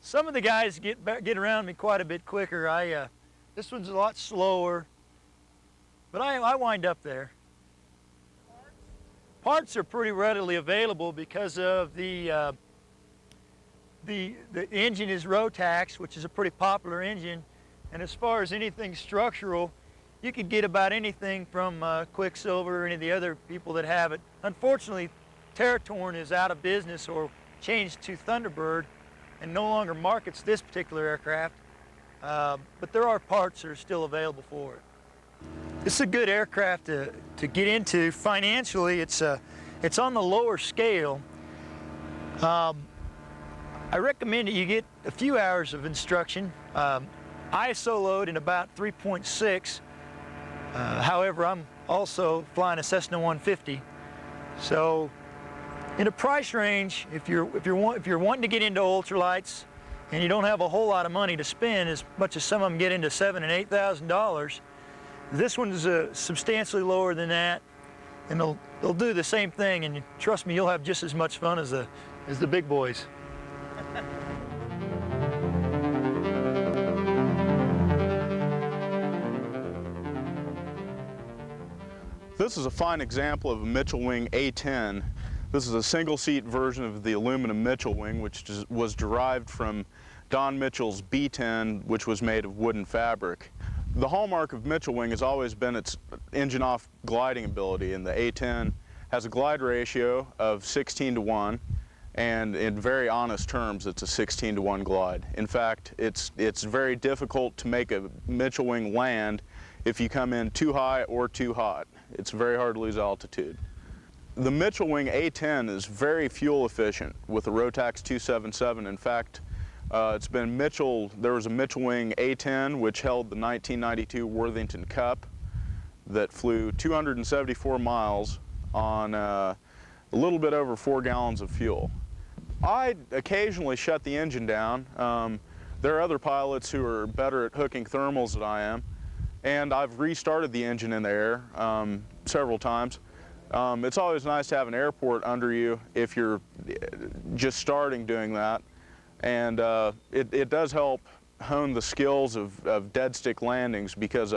Some of the guys get around me quite a bit quicker. This one's a lot slower, but I wind up there. Parts are pretty readily available because of the engine is Rotax, which is a pretty popular engine, and as far as anything structural, you could get about anything from Quicksilver or any of the other people that have it. Unfortunately, Territorn is out of business or changed to Thunderbird and no longer markets this particular aircraft, but there are parts that are still available for it. It's a good aircraft to get into. Financially, it's on the lower scale. I recommend that you get a few hours of instruction. I soloed in about 3.6. However, I'm also flying a Cessna 150. So, in a price range, if you're wanting to get into ultralights and you don't have a whole lot of money to spend, as much as some of them get into $7,000 and $8,000, this one's substantially lower than that, and they'll do the same thing. And trust me, you'll have just as much fun as the big boys. This is a fine example of a Mitchell Wing A10. This is a single-seat version of the aluminum Mitchell Wing, which was derived from Don Mitchell's B10, which was made of wooden fabric. The hallmark of Mitchell Wing has always been its engine-off gliding ability, and the A10 has a glide ratio of 16:1, and in very honest terms, it's a 16:1 glide. In fact, it's very difficult to make a Mitchell Wing land if you come in too high or too hot. It's very hard to lose altitude. The Mitchell Wing A10 is very fuel efficient with the Rotax 277. In fact, It's been there was a Mitchell Wing A10 which held the 1992 Worthington Cup that flew 274 miles on a little bit over 4 gallons of fuel. I occasionally shut the engine down. There are other pilots who are better at hooking thermals than I am, and I've restarted the engine in the air several times. It's always nice to have an airport under you if you're just starting doing that. And it does help hone the skills of dead stick landings, because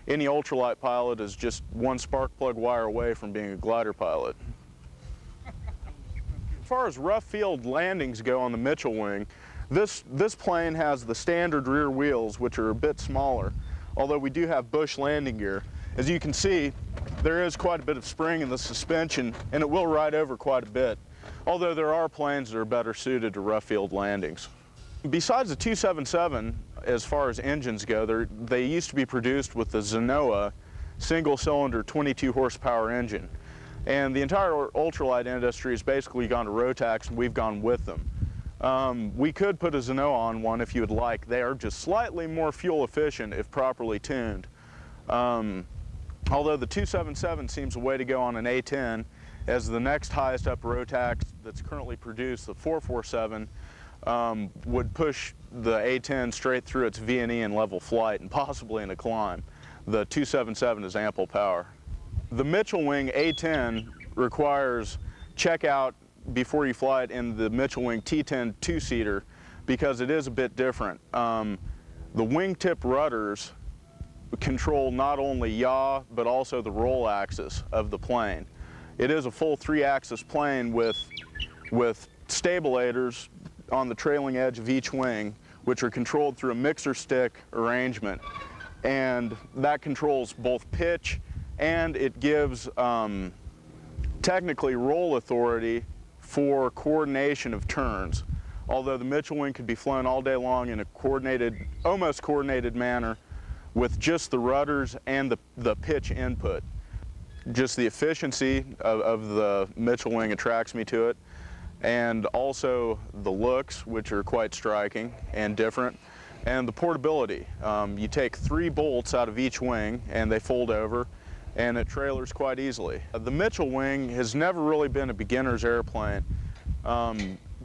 any ultralight pilot is just one spark plug wire away from being a glider pilot. As far as rough field landings go on the Mitchell Wing, this plane has the standard rear wheels, which are a bit smaller, although we do have bush landing gear. As you can see, there is quite a bit of spring in the suspension, and it will ride over quite a bit, although there are planes that are better suited to rough field landings. Besides the 277, as far as engines go, they used to be produced with the Zenoa single-cylinder 22 horsepower engine. And the entire ultralight industry has basically gone to Rotax, and we've gone with them. We could put a Zenoa on one if you would like. They are just slightly more fuel efficient if properly tuned. Although the 277 seems a way to go on an A10, as the next highest up Rotax that's currently produced, the 447, would push the A10 straight through its V&E in level flight and possibly in a climb. The 277 is ample power. The Mitchell Wing A10 requires checkout before you fly it in the Mitchell Wing T10 two-seater, because it is a bit different. The wingtip rudders control not only yaw, but also the roll axis of the plane. It is a full 3-axis plane with stabilators on the trailing edge of each wing, which are controlled through a mixer stick arrangement. And that controls both pitch, and it gives technically roll authority for coordination of turns. Although the Mitchell Wing could be flown all day long in a coordinated, almost coordinated manner, with just the rudders and the pitch input. Just the efficiency of the Mitchell Wing attracts me to it, and also the looks, which are quite striking and different, and the portability. You take 3 bolts out of each wing and they fold over, and it trailers quite easily. The Mitchell Wing has never really been a beginner's airplane.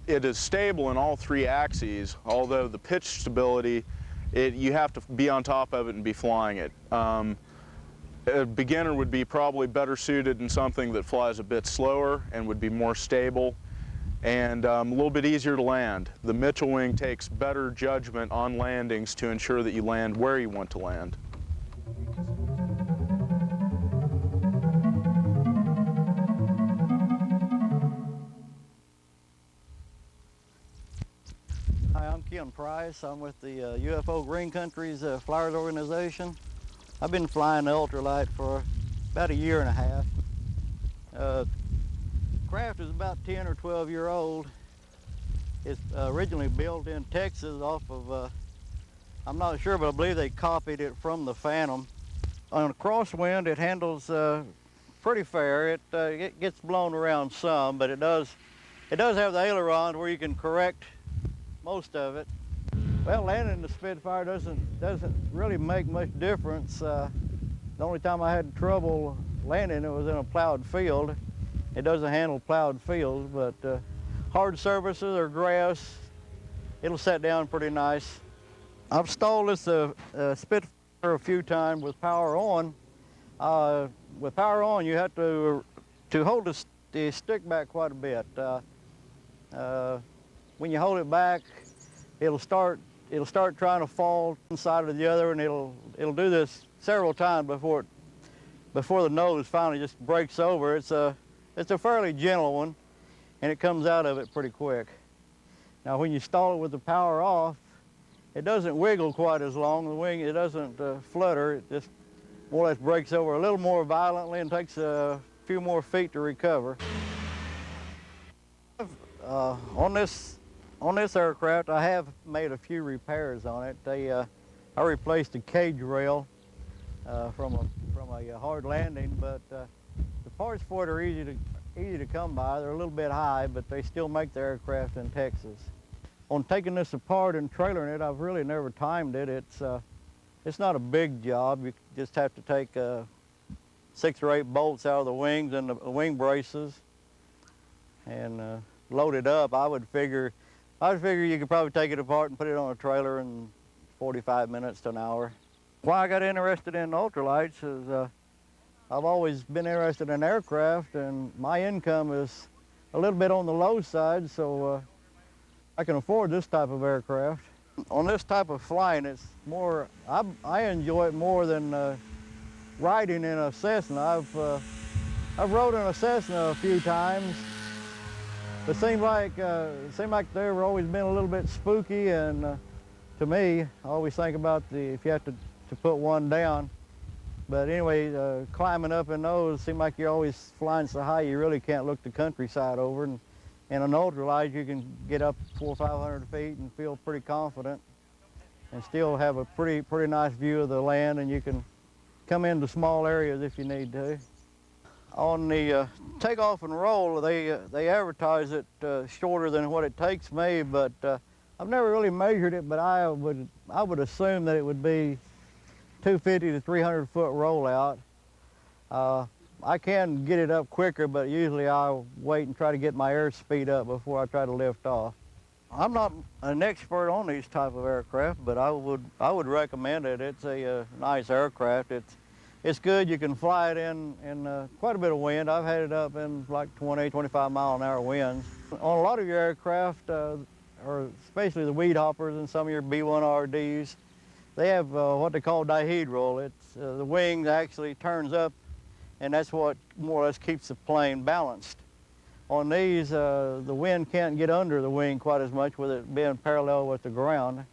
It is stable in all 3 axes, although the pitch stability, you have to be on top of it and be flying it. A beginner would be probably better suited in something that flies a bit slower and would be more stable and a little bit easier to land. The Mitchell Wing takes better judgment on landings to ensure that you land where you want to land. Hi, I'm Ken Price. I'm with the UFO Green Country's Flyers Organization. I've been flying the ultralight for about 1.5 years. Craft is about 10 or 12 years old. It's originally built in Texas off of, I'm not sure, but I believe they copied it from the Phantom. On a crosswind, it handles pretty fair. It gets blown around some, but it does have the aileron where you can correct most of it. Well, landing the Spitfire doesn't really make much difference. The only time I had trouble landing, it was in a plowed field. It doesn't handle plowed fields, but hard surfaces or grass, it'll set down pretty nice. I've stalled this Spitfire a few times with power on. With power on, you have to hold the stick back quite a bit. When you hold it back, it'll start trying to fall one side or the other, and it'll do this several times before the nose finally just breaks over. It's a fairly gentle one, and it comes out of it pretty quick. Now, when you stall it with the power off, it doesn't wiggle quite as long. The wing, it doesn't flutter. It just more or less breaks over a little more violently and takes a few more feet to recover. On this aircraft, I have made a few repairs on it. I replaced a cage rail from a hard landing, but the parts for it are easy to come by. They're a little bit high, but they still make the aircraft in Texas. On taking this apart and trailering it, I've really never timed it. It's not a big job. You just have to take 6 or 8 bolts out of the wings and the wing braces and load it up. I would figure you could probably take it apart and put it on a trailer in 45 minutes to an hour. Why I got interested in ultralights is I've always been interested in aircraft, and my income is a little bit on the low side, so I can afford this type of aircraft. On this type of flying, it's more, I enjoy it more than riding in a Cessna. I've rode in a Cessna a few times, but it seemed like they've always been a little bit spooky, and to me, I always think about if you have to put one down. But anyway, climbing up in those, seems like you're always flying so high you really can't look the countryside over. And in an ultralight, you can get up 400 or 500 feet and feel pretty confident and still have a pretty nice view of the land, and you can come into small areas if you need to. On the takeoff and roll, they advertise it shorter than what it takes me, but I've never really measured it, but I would assume that it would be 250 to 300 foot rollout. I can get it up quicker, but usually I'll wait and try to get my airspeed up before I try to lift off. I'm not an expert on these type of aircraft, but I would recommend it. It's a nice aircraft. It's good. You can fly it in quite a bit of wind. I've had it up in like 20, 25 mile an hour winds. On a lot of your aircraft, or especially the weed hoppers and some of your B-1RDs, they have what they call dihedral. It's the wing actually turns up, and that's what more or less keeps the plane balanced. On these, the wind can't get under the wing quite as much with it being parallel with the ground.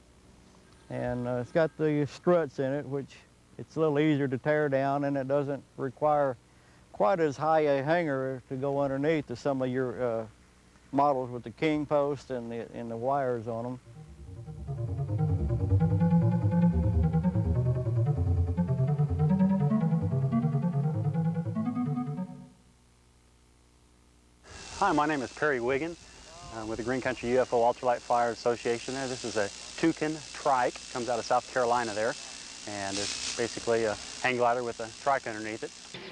And it's got the struts in it, which it's a little easier to tear down, and it doesn't require quite as high a hanger to go underneath as some of your models with the king post and the wires on them. Hi, my name is Perry Wiggin. I'm with the Green Country UFO Ultralight Flyers Association there. This is a toucan trike, comes out of South Carolina there, and it's basically a hang glider with a trike underneath it.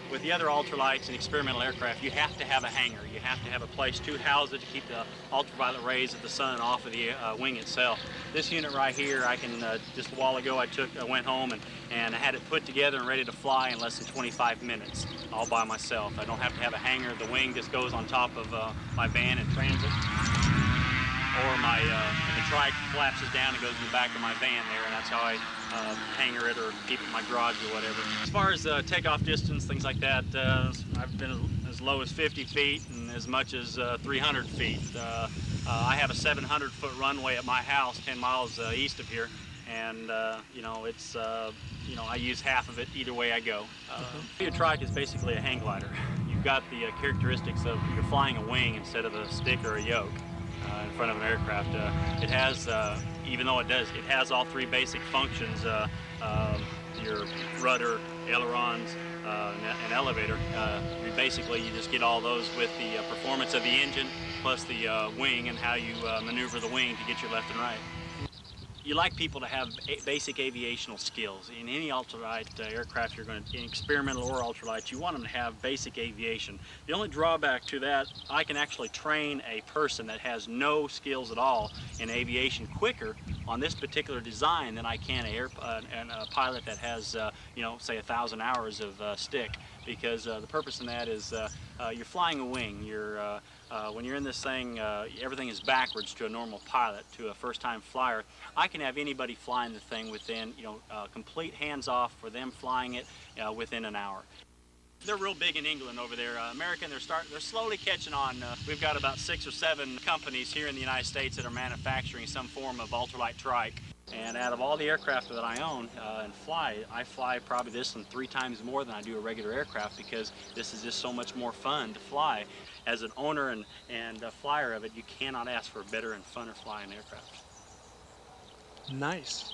With the other ultralights and experimental aircraft, you have to have a hangar. You have to have a place to house it to keep the ultraviolet rays of the sun off of the wing itself. This unit right here, I can, just a while ago I went home and I had it put together and ready to fly in less than 25 minutes, all by myself. I don't have to have a hangar. The wing just goes on top of my van in transit, or the trike collapses down and goes in the back of my van there, and that's how I hangar it or keep it in my garage or whatever. As far as takeoff distance, things like that, I've been as low as 50 feet and as much as 300 feet. I have a 700-foot runway at my house 10 miles east of here, and it's I use half of it either way I go. Your trike is basically a hang glider. You've got the characteristics of you're flying a wing instead of a stick or a yoke in front of an aircraft. It has, even though it has all 3 basic functions, your rudder, ailerons, and elevator. You just get all those with the performance of the engine, plus the wing and how you maneuver the wing to get your left and right. You like people to have basic aviational skills. In any ultralight aircraft you're going to, in experimental or ultralight, you want them to have basic aviation. The only drawback to that, I can actually train a person that has no skills at all in aviation quicker on this particular design than I can a pilot that has, say 1,000 hours of stick. Because the purpose in that is you're flying a wing. When you're in this thing, everything is backwards to a normal pilot, to a first-time flyer. I can have anybody flying the thing within, complete hands-off for them flying it within an hour. They're real big in England over there. American, they're slowly catching on. We've got about 6 or 7 companies here in the United States that are manufacturing some form of ultralight trike. And out of all the aircraft that I own and fly, I fly probably this one 3 times more than I do a regular aircraft, because this is just so much more fun to fly. As an owner and a flyer of it, you cannot ask for a better and funner flying aircraft. Nice.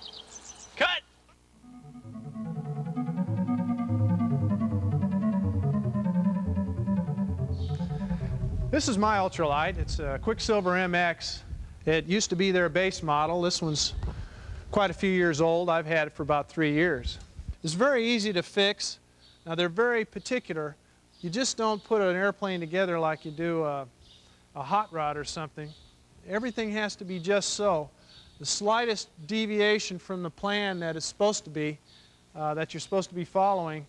Cut! This is my ultralight. It's a Quicksilver MX It used to be their base model. This one's quite a few years old. I've had it for about 3 years. It's very easy to fix. Now they're very particular. You just don't put an airplane together like you do a hot rod or something. Everything has to be just so. The slightest deviation from the plan that it's supposed to be, that you're supposed to be following,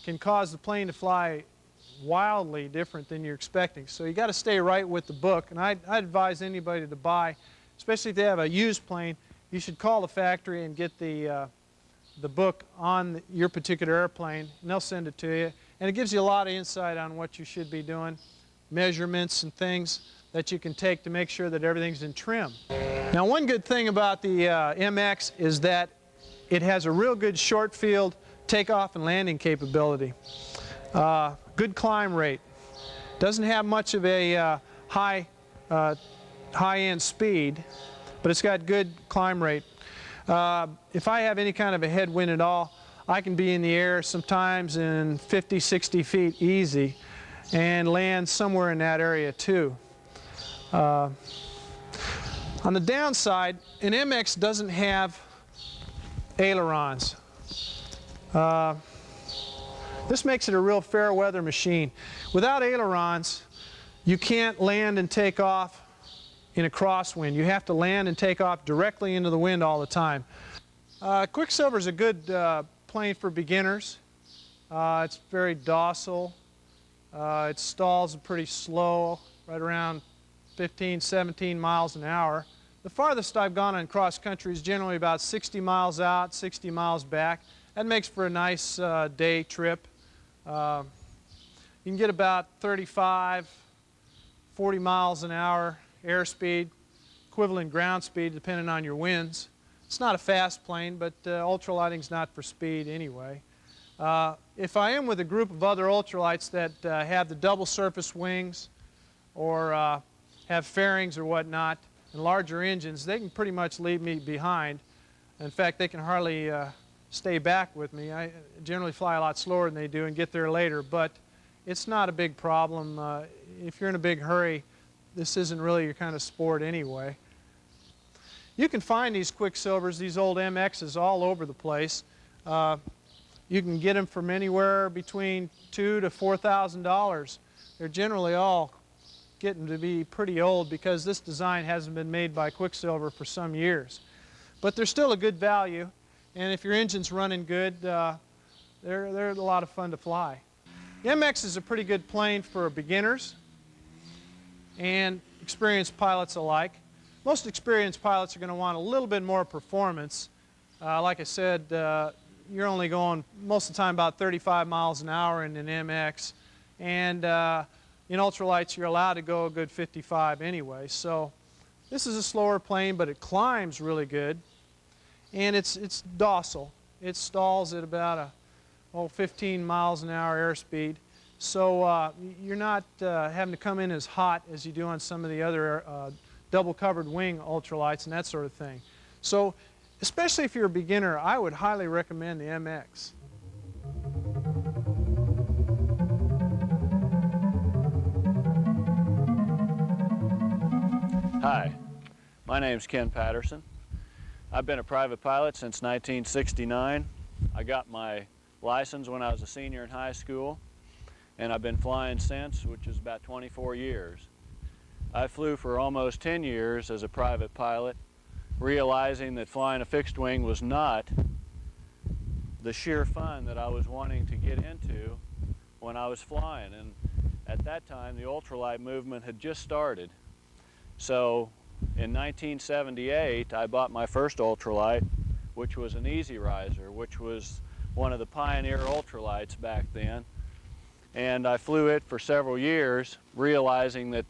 can cause the plane to fly wildly different than you're expecting. So you got to stay right with the book. And I advise anybody to buy, especially if they have a used plane, you should call the factory and get the book on your particular airplane, and they'll send it to you. And it gives you a lot of insight on what you should be doing, measurements and things that you can take to make sure that everything's in trim. Now, one good thing about the MX is that it has a real good short field takeoff and landing capability. Good climb rate. Doesn't have much of a high-end speed, but it's got good climb rate. If I have any kind of a headwind at all, I can be in the air sometimes in 50, 60 feet easy and land somewhere in that area too. On the downside, an MX doesn't have ailerons. This makes it a real fair weather machine. Without ailerons, you can't land and take off in a crosswind. You have to land and take off directly into the wind all the time. Quicksilver is a good plane for beginners. It's very docile. Its stalls are pretty slow, right around 15, 17 miles an hour. The farthest I've gone on cross country is generally about 60 miles out, 60 miles back. That makes for a nice day trip. You can get about 35, 40 miles an hour airspeed, equivalent ground speed depending on your winds. It's not a fast plane, but ultralighting's not for speed anyway. If I am with a group of other ultralights that have the double surface wings or have fairings or whatnot and larger engines, they can pretty much leave me behind. In fact, they can hardly stay back with me. I generally fly a lot slower than they do and get there later, but it's not a big problem. If you're in a big hurry, this isn't really your kind of sport anyway. You can find these Quicksilvers, these old MXs, all over the place. You can get them from anywhere between $2,000 to $4,000. They're generally all getting to be pretty old because this design hasn't been made by Quicksilver for some years. But they're still a good value, and if your engine's running good, they're a lot of fun to fly. The MX is a pretty good plane for beginners and experienced pilots alike. Most experienced pilots are going to want a little bit more performance. Like I said, you're only going most of the time about 35 miles an hour in an MX, and in ultralights you're allowed to go a good 55 anyway. So this is a slower plane, but it climbs really good, and it's docile. It stalls at about 15 miles an hour airspeed. So you're not having to come in as hot as you do on some of the other double covered wing ultralights and that sort of thing. So especially if you're a beginner, I would highly recommend the MX. Hi, my name's Ken Patterson. I've been a private pilot since 1969. I got my license when I was a senior in high school, and I've been flying since, which is about 24 years. I flew for almost 10 years as a private pilot, realizing that flying a fixed wing was not the sheer fun that I was wanting to get into when I was flying. And at that time, the ultralight movement had just started. So in 1978, I bought my first ultralight, which was an Easy Riser, which was one of the pioneer ultralights back then. And I flew it for several years, realizing that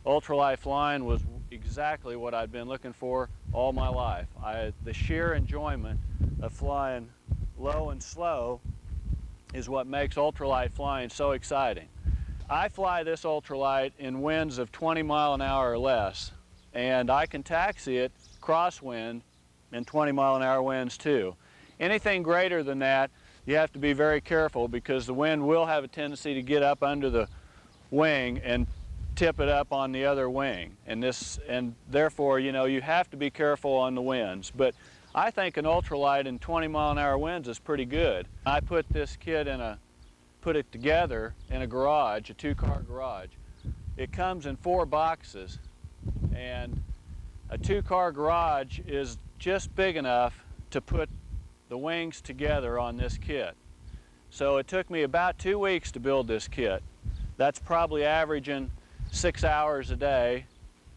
ultralight flying was exactly what I'd been looking for all my life. The sheer enjoyment of flying low and slow is what makes ultralight flying so exciting. I fly this ultralight in winds of 20 mile an hour or less, and I can taxi it crosswind in 20 mile an hour winds too. Anything greater than that, you have to be very careful because the wind will have a tendency to get up under the wing and tip it up on the other wing. And therefore, you know, you have to be careful on the winds. But I think an ultralight in 20-mile-an-hour winds is pretty good. I put this kit put it together in a garage, a 2-car garage. It comes in 4 boxes, and a 2-car garage is just big enough to put the wings together on this kit. So it took me about 2 weeks to build this kit. That's probably averaging 6 hours a day,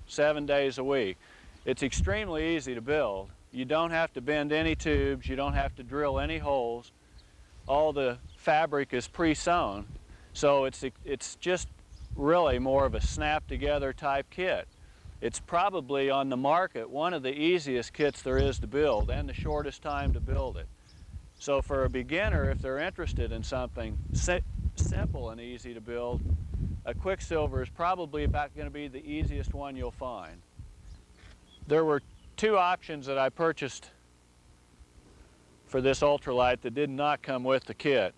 7 days a week. It's extremely easy to build. You don't have to bend any tubes, you don't have to drill any holes. All the fabric is pre-sewn, so it's just really more of a snap-together type kit. It's probably on the market one of the easiest kits there is to build and the shortest time to build it. So for a beginner, if they're interested in something simple and easy to build, a Quicksilver is probably about going to be the easiest one you'll find. There were 2 options that I purchased for this ultralight that did not come with the kit.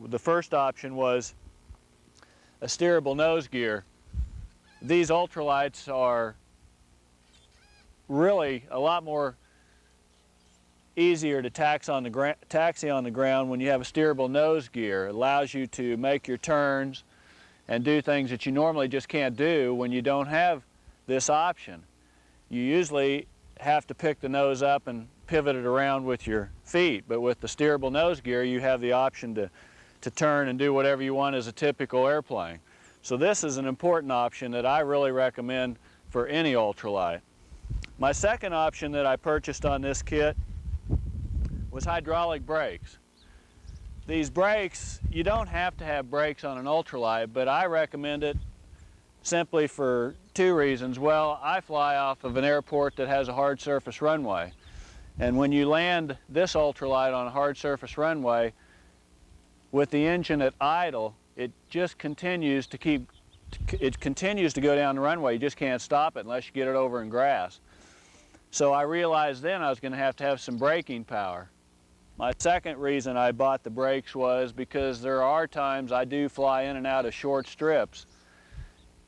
The first option was a steerable nose gear. These ultralights are really a lot more easier to taxi on the ground when you have a steerable nose gear. It allows you to make your turns and do things that you normally just can't do when you don't have this option. You usually have to pick the nose up and pivot it around with your feet, but with the steerable nose gear you have the option to turn and do whatever you want as a typical airplane. So this is an important option that I really recommend for any ultralight. My second option that I purchased on this kit was hydraulic brakes. These brakes, you don't have to have brakes on an ultralight, but I recommend it simply for 2 reasons. Well, I fly off of an airport that has a hard surface runway, and when you land this ultralight on a hard surface runway with the engine at idle, it just continues to go down the runway. You just can't stop it unless you get it over in grass. So I realized then I was going to have some braking power. My second reason I bought the brakes was because there are times I do fly in and out of short strips,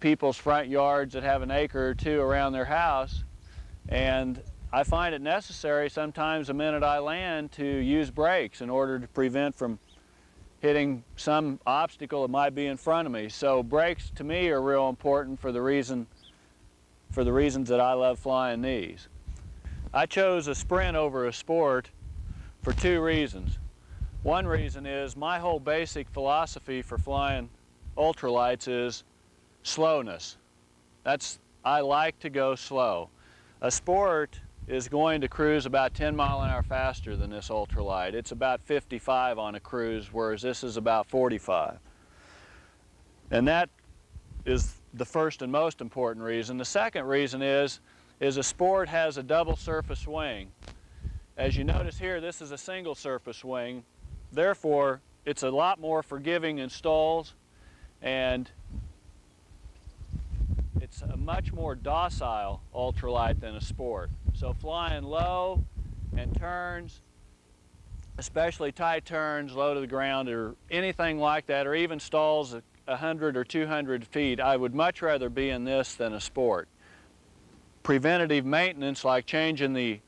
people's front yards that have an acre or 2 around their house, and I find it necessary sometimes the minute I land to use brakes in order to prevent from hitting some obstacle that might be in front of me. So brakes to me are real important for the reasons that I love flying these. I chose a Sprint over a Sport for 2 reasons. One reason is my whole basic philosophy for flying ultralights is slowness. I like to go slow. A Sport is going to cruise about 10 miles an hour faster than this ultralight. It's about 55 on a cruise, whereas this is about 45. And that is the first and most important reason. The second reason is a Sport has a double surface wing. As you notice here, this is a single surface wing. Therefore, it's a lot more forgiving in stalls, and it's a much more docile ultralight than a Sport. So flying low and turns, especially tight turns, low to the ground, or anything like that, or even stalls 100 or 200 feet, I would much rather be in this than a Sport. Preventative maintenance like changing the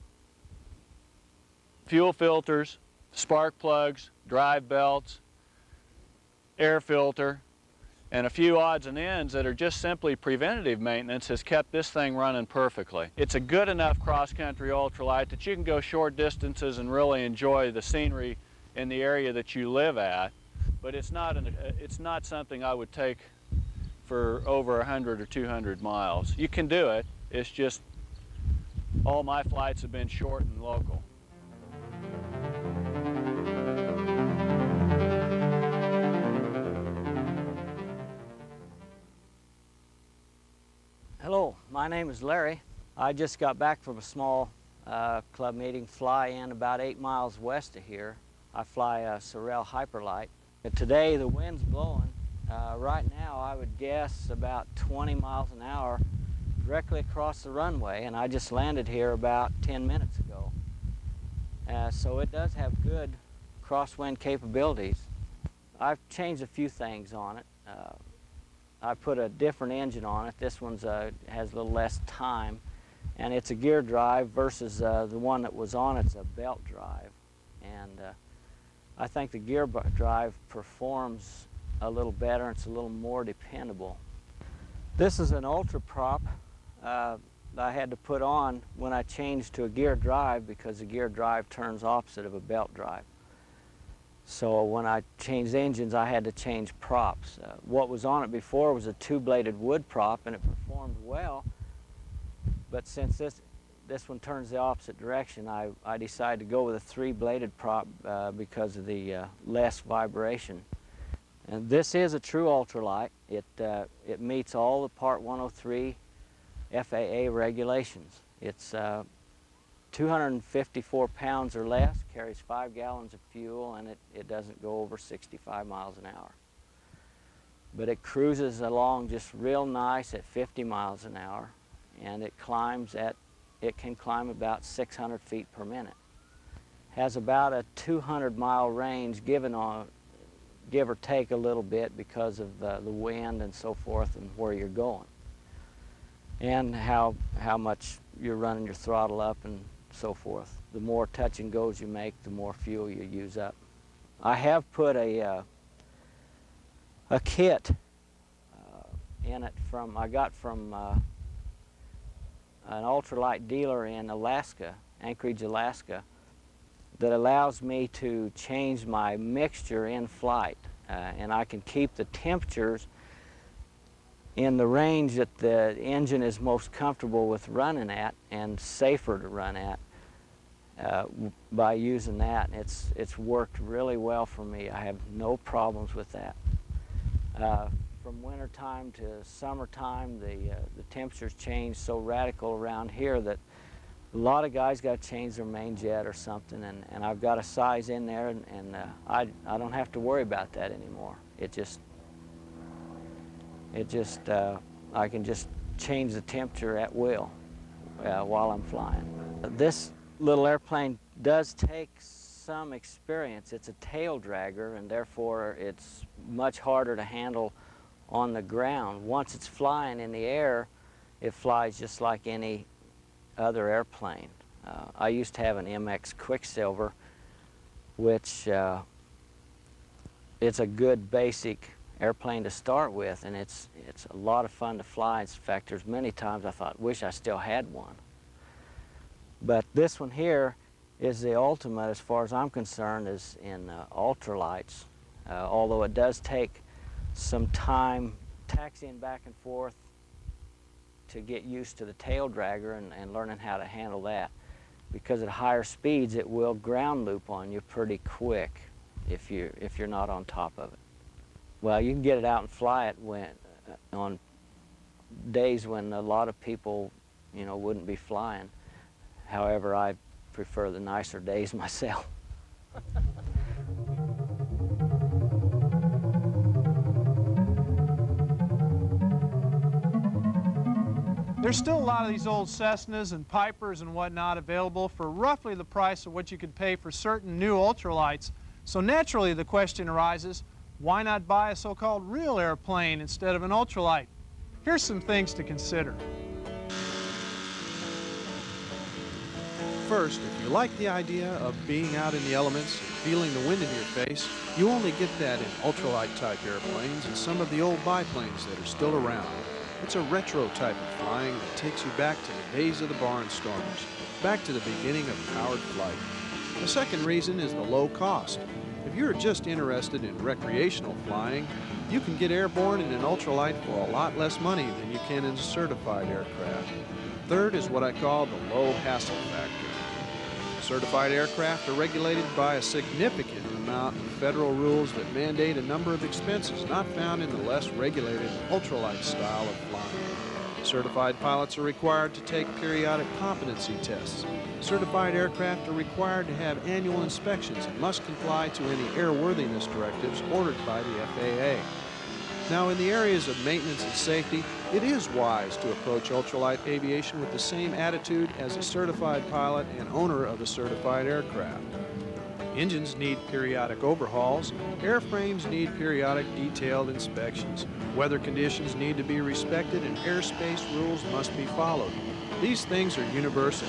fuel filters, spark plugs, drive belts, air filter, and a few odds and ends that are just simply preventative maintenance has kept this thing running perfectly. It's a good enough cross-country ultralight that you can go short distances and really enjoy the scenery in the area that you live at, but it's not something I would take for over 100 or 200 miles. You can do it, it's just all my flights have been short and local. Hello, my name is Larry. I just got back from a small club meeting, fly in about 8 miles west of here. I fly a Sorel Hyperlight. But today the wind's blowing. Right now I would guess about 20 miles an hour directly across the runway, and I just landed here about 10 minutes ago. So it does have good crosswind capabilities. I've changed a few things on it. I put a different engine on it. This one's has a little less time, and it's a gear drive versus the one that was on it's a belt drive. And I think the gear drive performs a little better, and it's a little more dependable. This is an Ultra prop that I had to put on when I changed to a gear drive because the gear drive turns opposite of a belt drive. So when I changed engines, I had to change props. What was on it before was a two-bladed wood prop, and it performed well. But since this one turns the opposite direction, I decided to go with a three-bladed prop because of the less vibration. And this is a true ultralight. It meets all the Part 103 FAA regulations. It's 254 pounds or less, carries 5 gallons of fuel, and it doesn't go over 65 miles an hour. But it cruises along just real nice at 50 miles an hour, and it can climb about 600 feet per minute. Has about a 200-mile range, give or take a little bit because of the wind and so forth and where you're going, and how much you're running your throttle up and so forth. The more touch and goes you make, the more fuel you use up. I have put a kit in it I got from an ultralight dealer in Alaska, Anchorage, Alaska, that allows me to change my mixture in flight, and I can keep the temperatures in the range that the engine is most comfortable with running at and safer to run at by using that. It's worked really well for me. I have no problems with that. From winter time to summertime, the temperatures change so radical around here that a lot of guys got to change their main jet or something, and I've got a size in there, and I don't have to worry about that anymore. I can just change the temperature at will while I'm flying. This little airplane does take some experience. It's a tail dragger, and therefore it's much harder to handle on the ground. Once it's flying in the air, it flies just like any other airplane. I used to have an MX Quicksilver, which it's a good basic airplane to start with, and it's a lot of fun to fly. In fact, there's many times I thought, wish I still had one. But this one here is the ultimate, as far as I'm concerned, is in ultralights. Although it does take some time taxiing back and forth to get used to the tail dragger and learning how to handle that. Because at higher speeds, it will ground loop on you pretty quick if you're not on top of it. Well, you can get it out and fly it on days when a lot of people, wouldn't be flying. However, I prefer the nicer days myself. There's still a lot of these old Cessnas and Pipers and whatnot available for roughly the price of what you could pay for certain new ultralights. So naturally the question arises, why not buy a so-called real airplane instead of an ultralight? Here's some things to consider. First, if you like the idea of being out in the elements and feeling the wind in your face, you only get that in ultralight type airplanes and some of the old biplanes that are still around. It's a retro type of flying that takes you back to the days of the barnstormers, back to the beginning of powered flight. The second reason is the low cost. If you're just interested in recreational flying, you can get airborne in an ultralight for a lot less money than you can in a certified aircraft. Third is what I call the low hassle factor. Certified aircraft are regulated by a significant amount of federal rules that mandate a number of expenses not found in the less regulated ultralight style of flying. Certified pilots are required to take periodic competency tests. Certified aircraft are required to have annual inspections and must comply to any airworthiness directives ordered by the FAA. Now, in the areas of maintenance and safety, it is wise to approach ultralight aviation with the same attitude as a certified pilot and owner of a certified aircraft. Engines need periodic overhauls, airframes need periodic detailed inspections, Weather conditions need to be respected and airspace rules must be followed. These things are universal.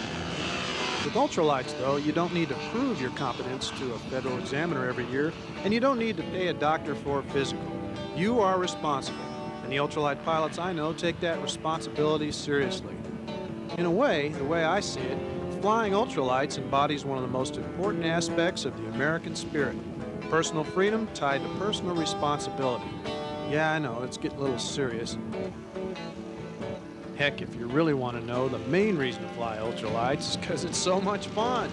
With ultralights, though, you don't need to prove your competence to a federal examiner every year, and you don't need to pay a doctor for a physical. You are responsible, and the ultralight pilots I know take that responsibility seriously. In a way, the way I see it, flying ultralights embodies one of the most important aspects of the American spirit. Personal freedom tied to personal responsibility. Yeah, I know, it's getting a little serious. Heck, if you really want to know, the main reason to fly ultralights is because it's so much fun.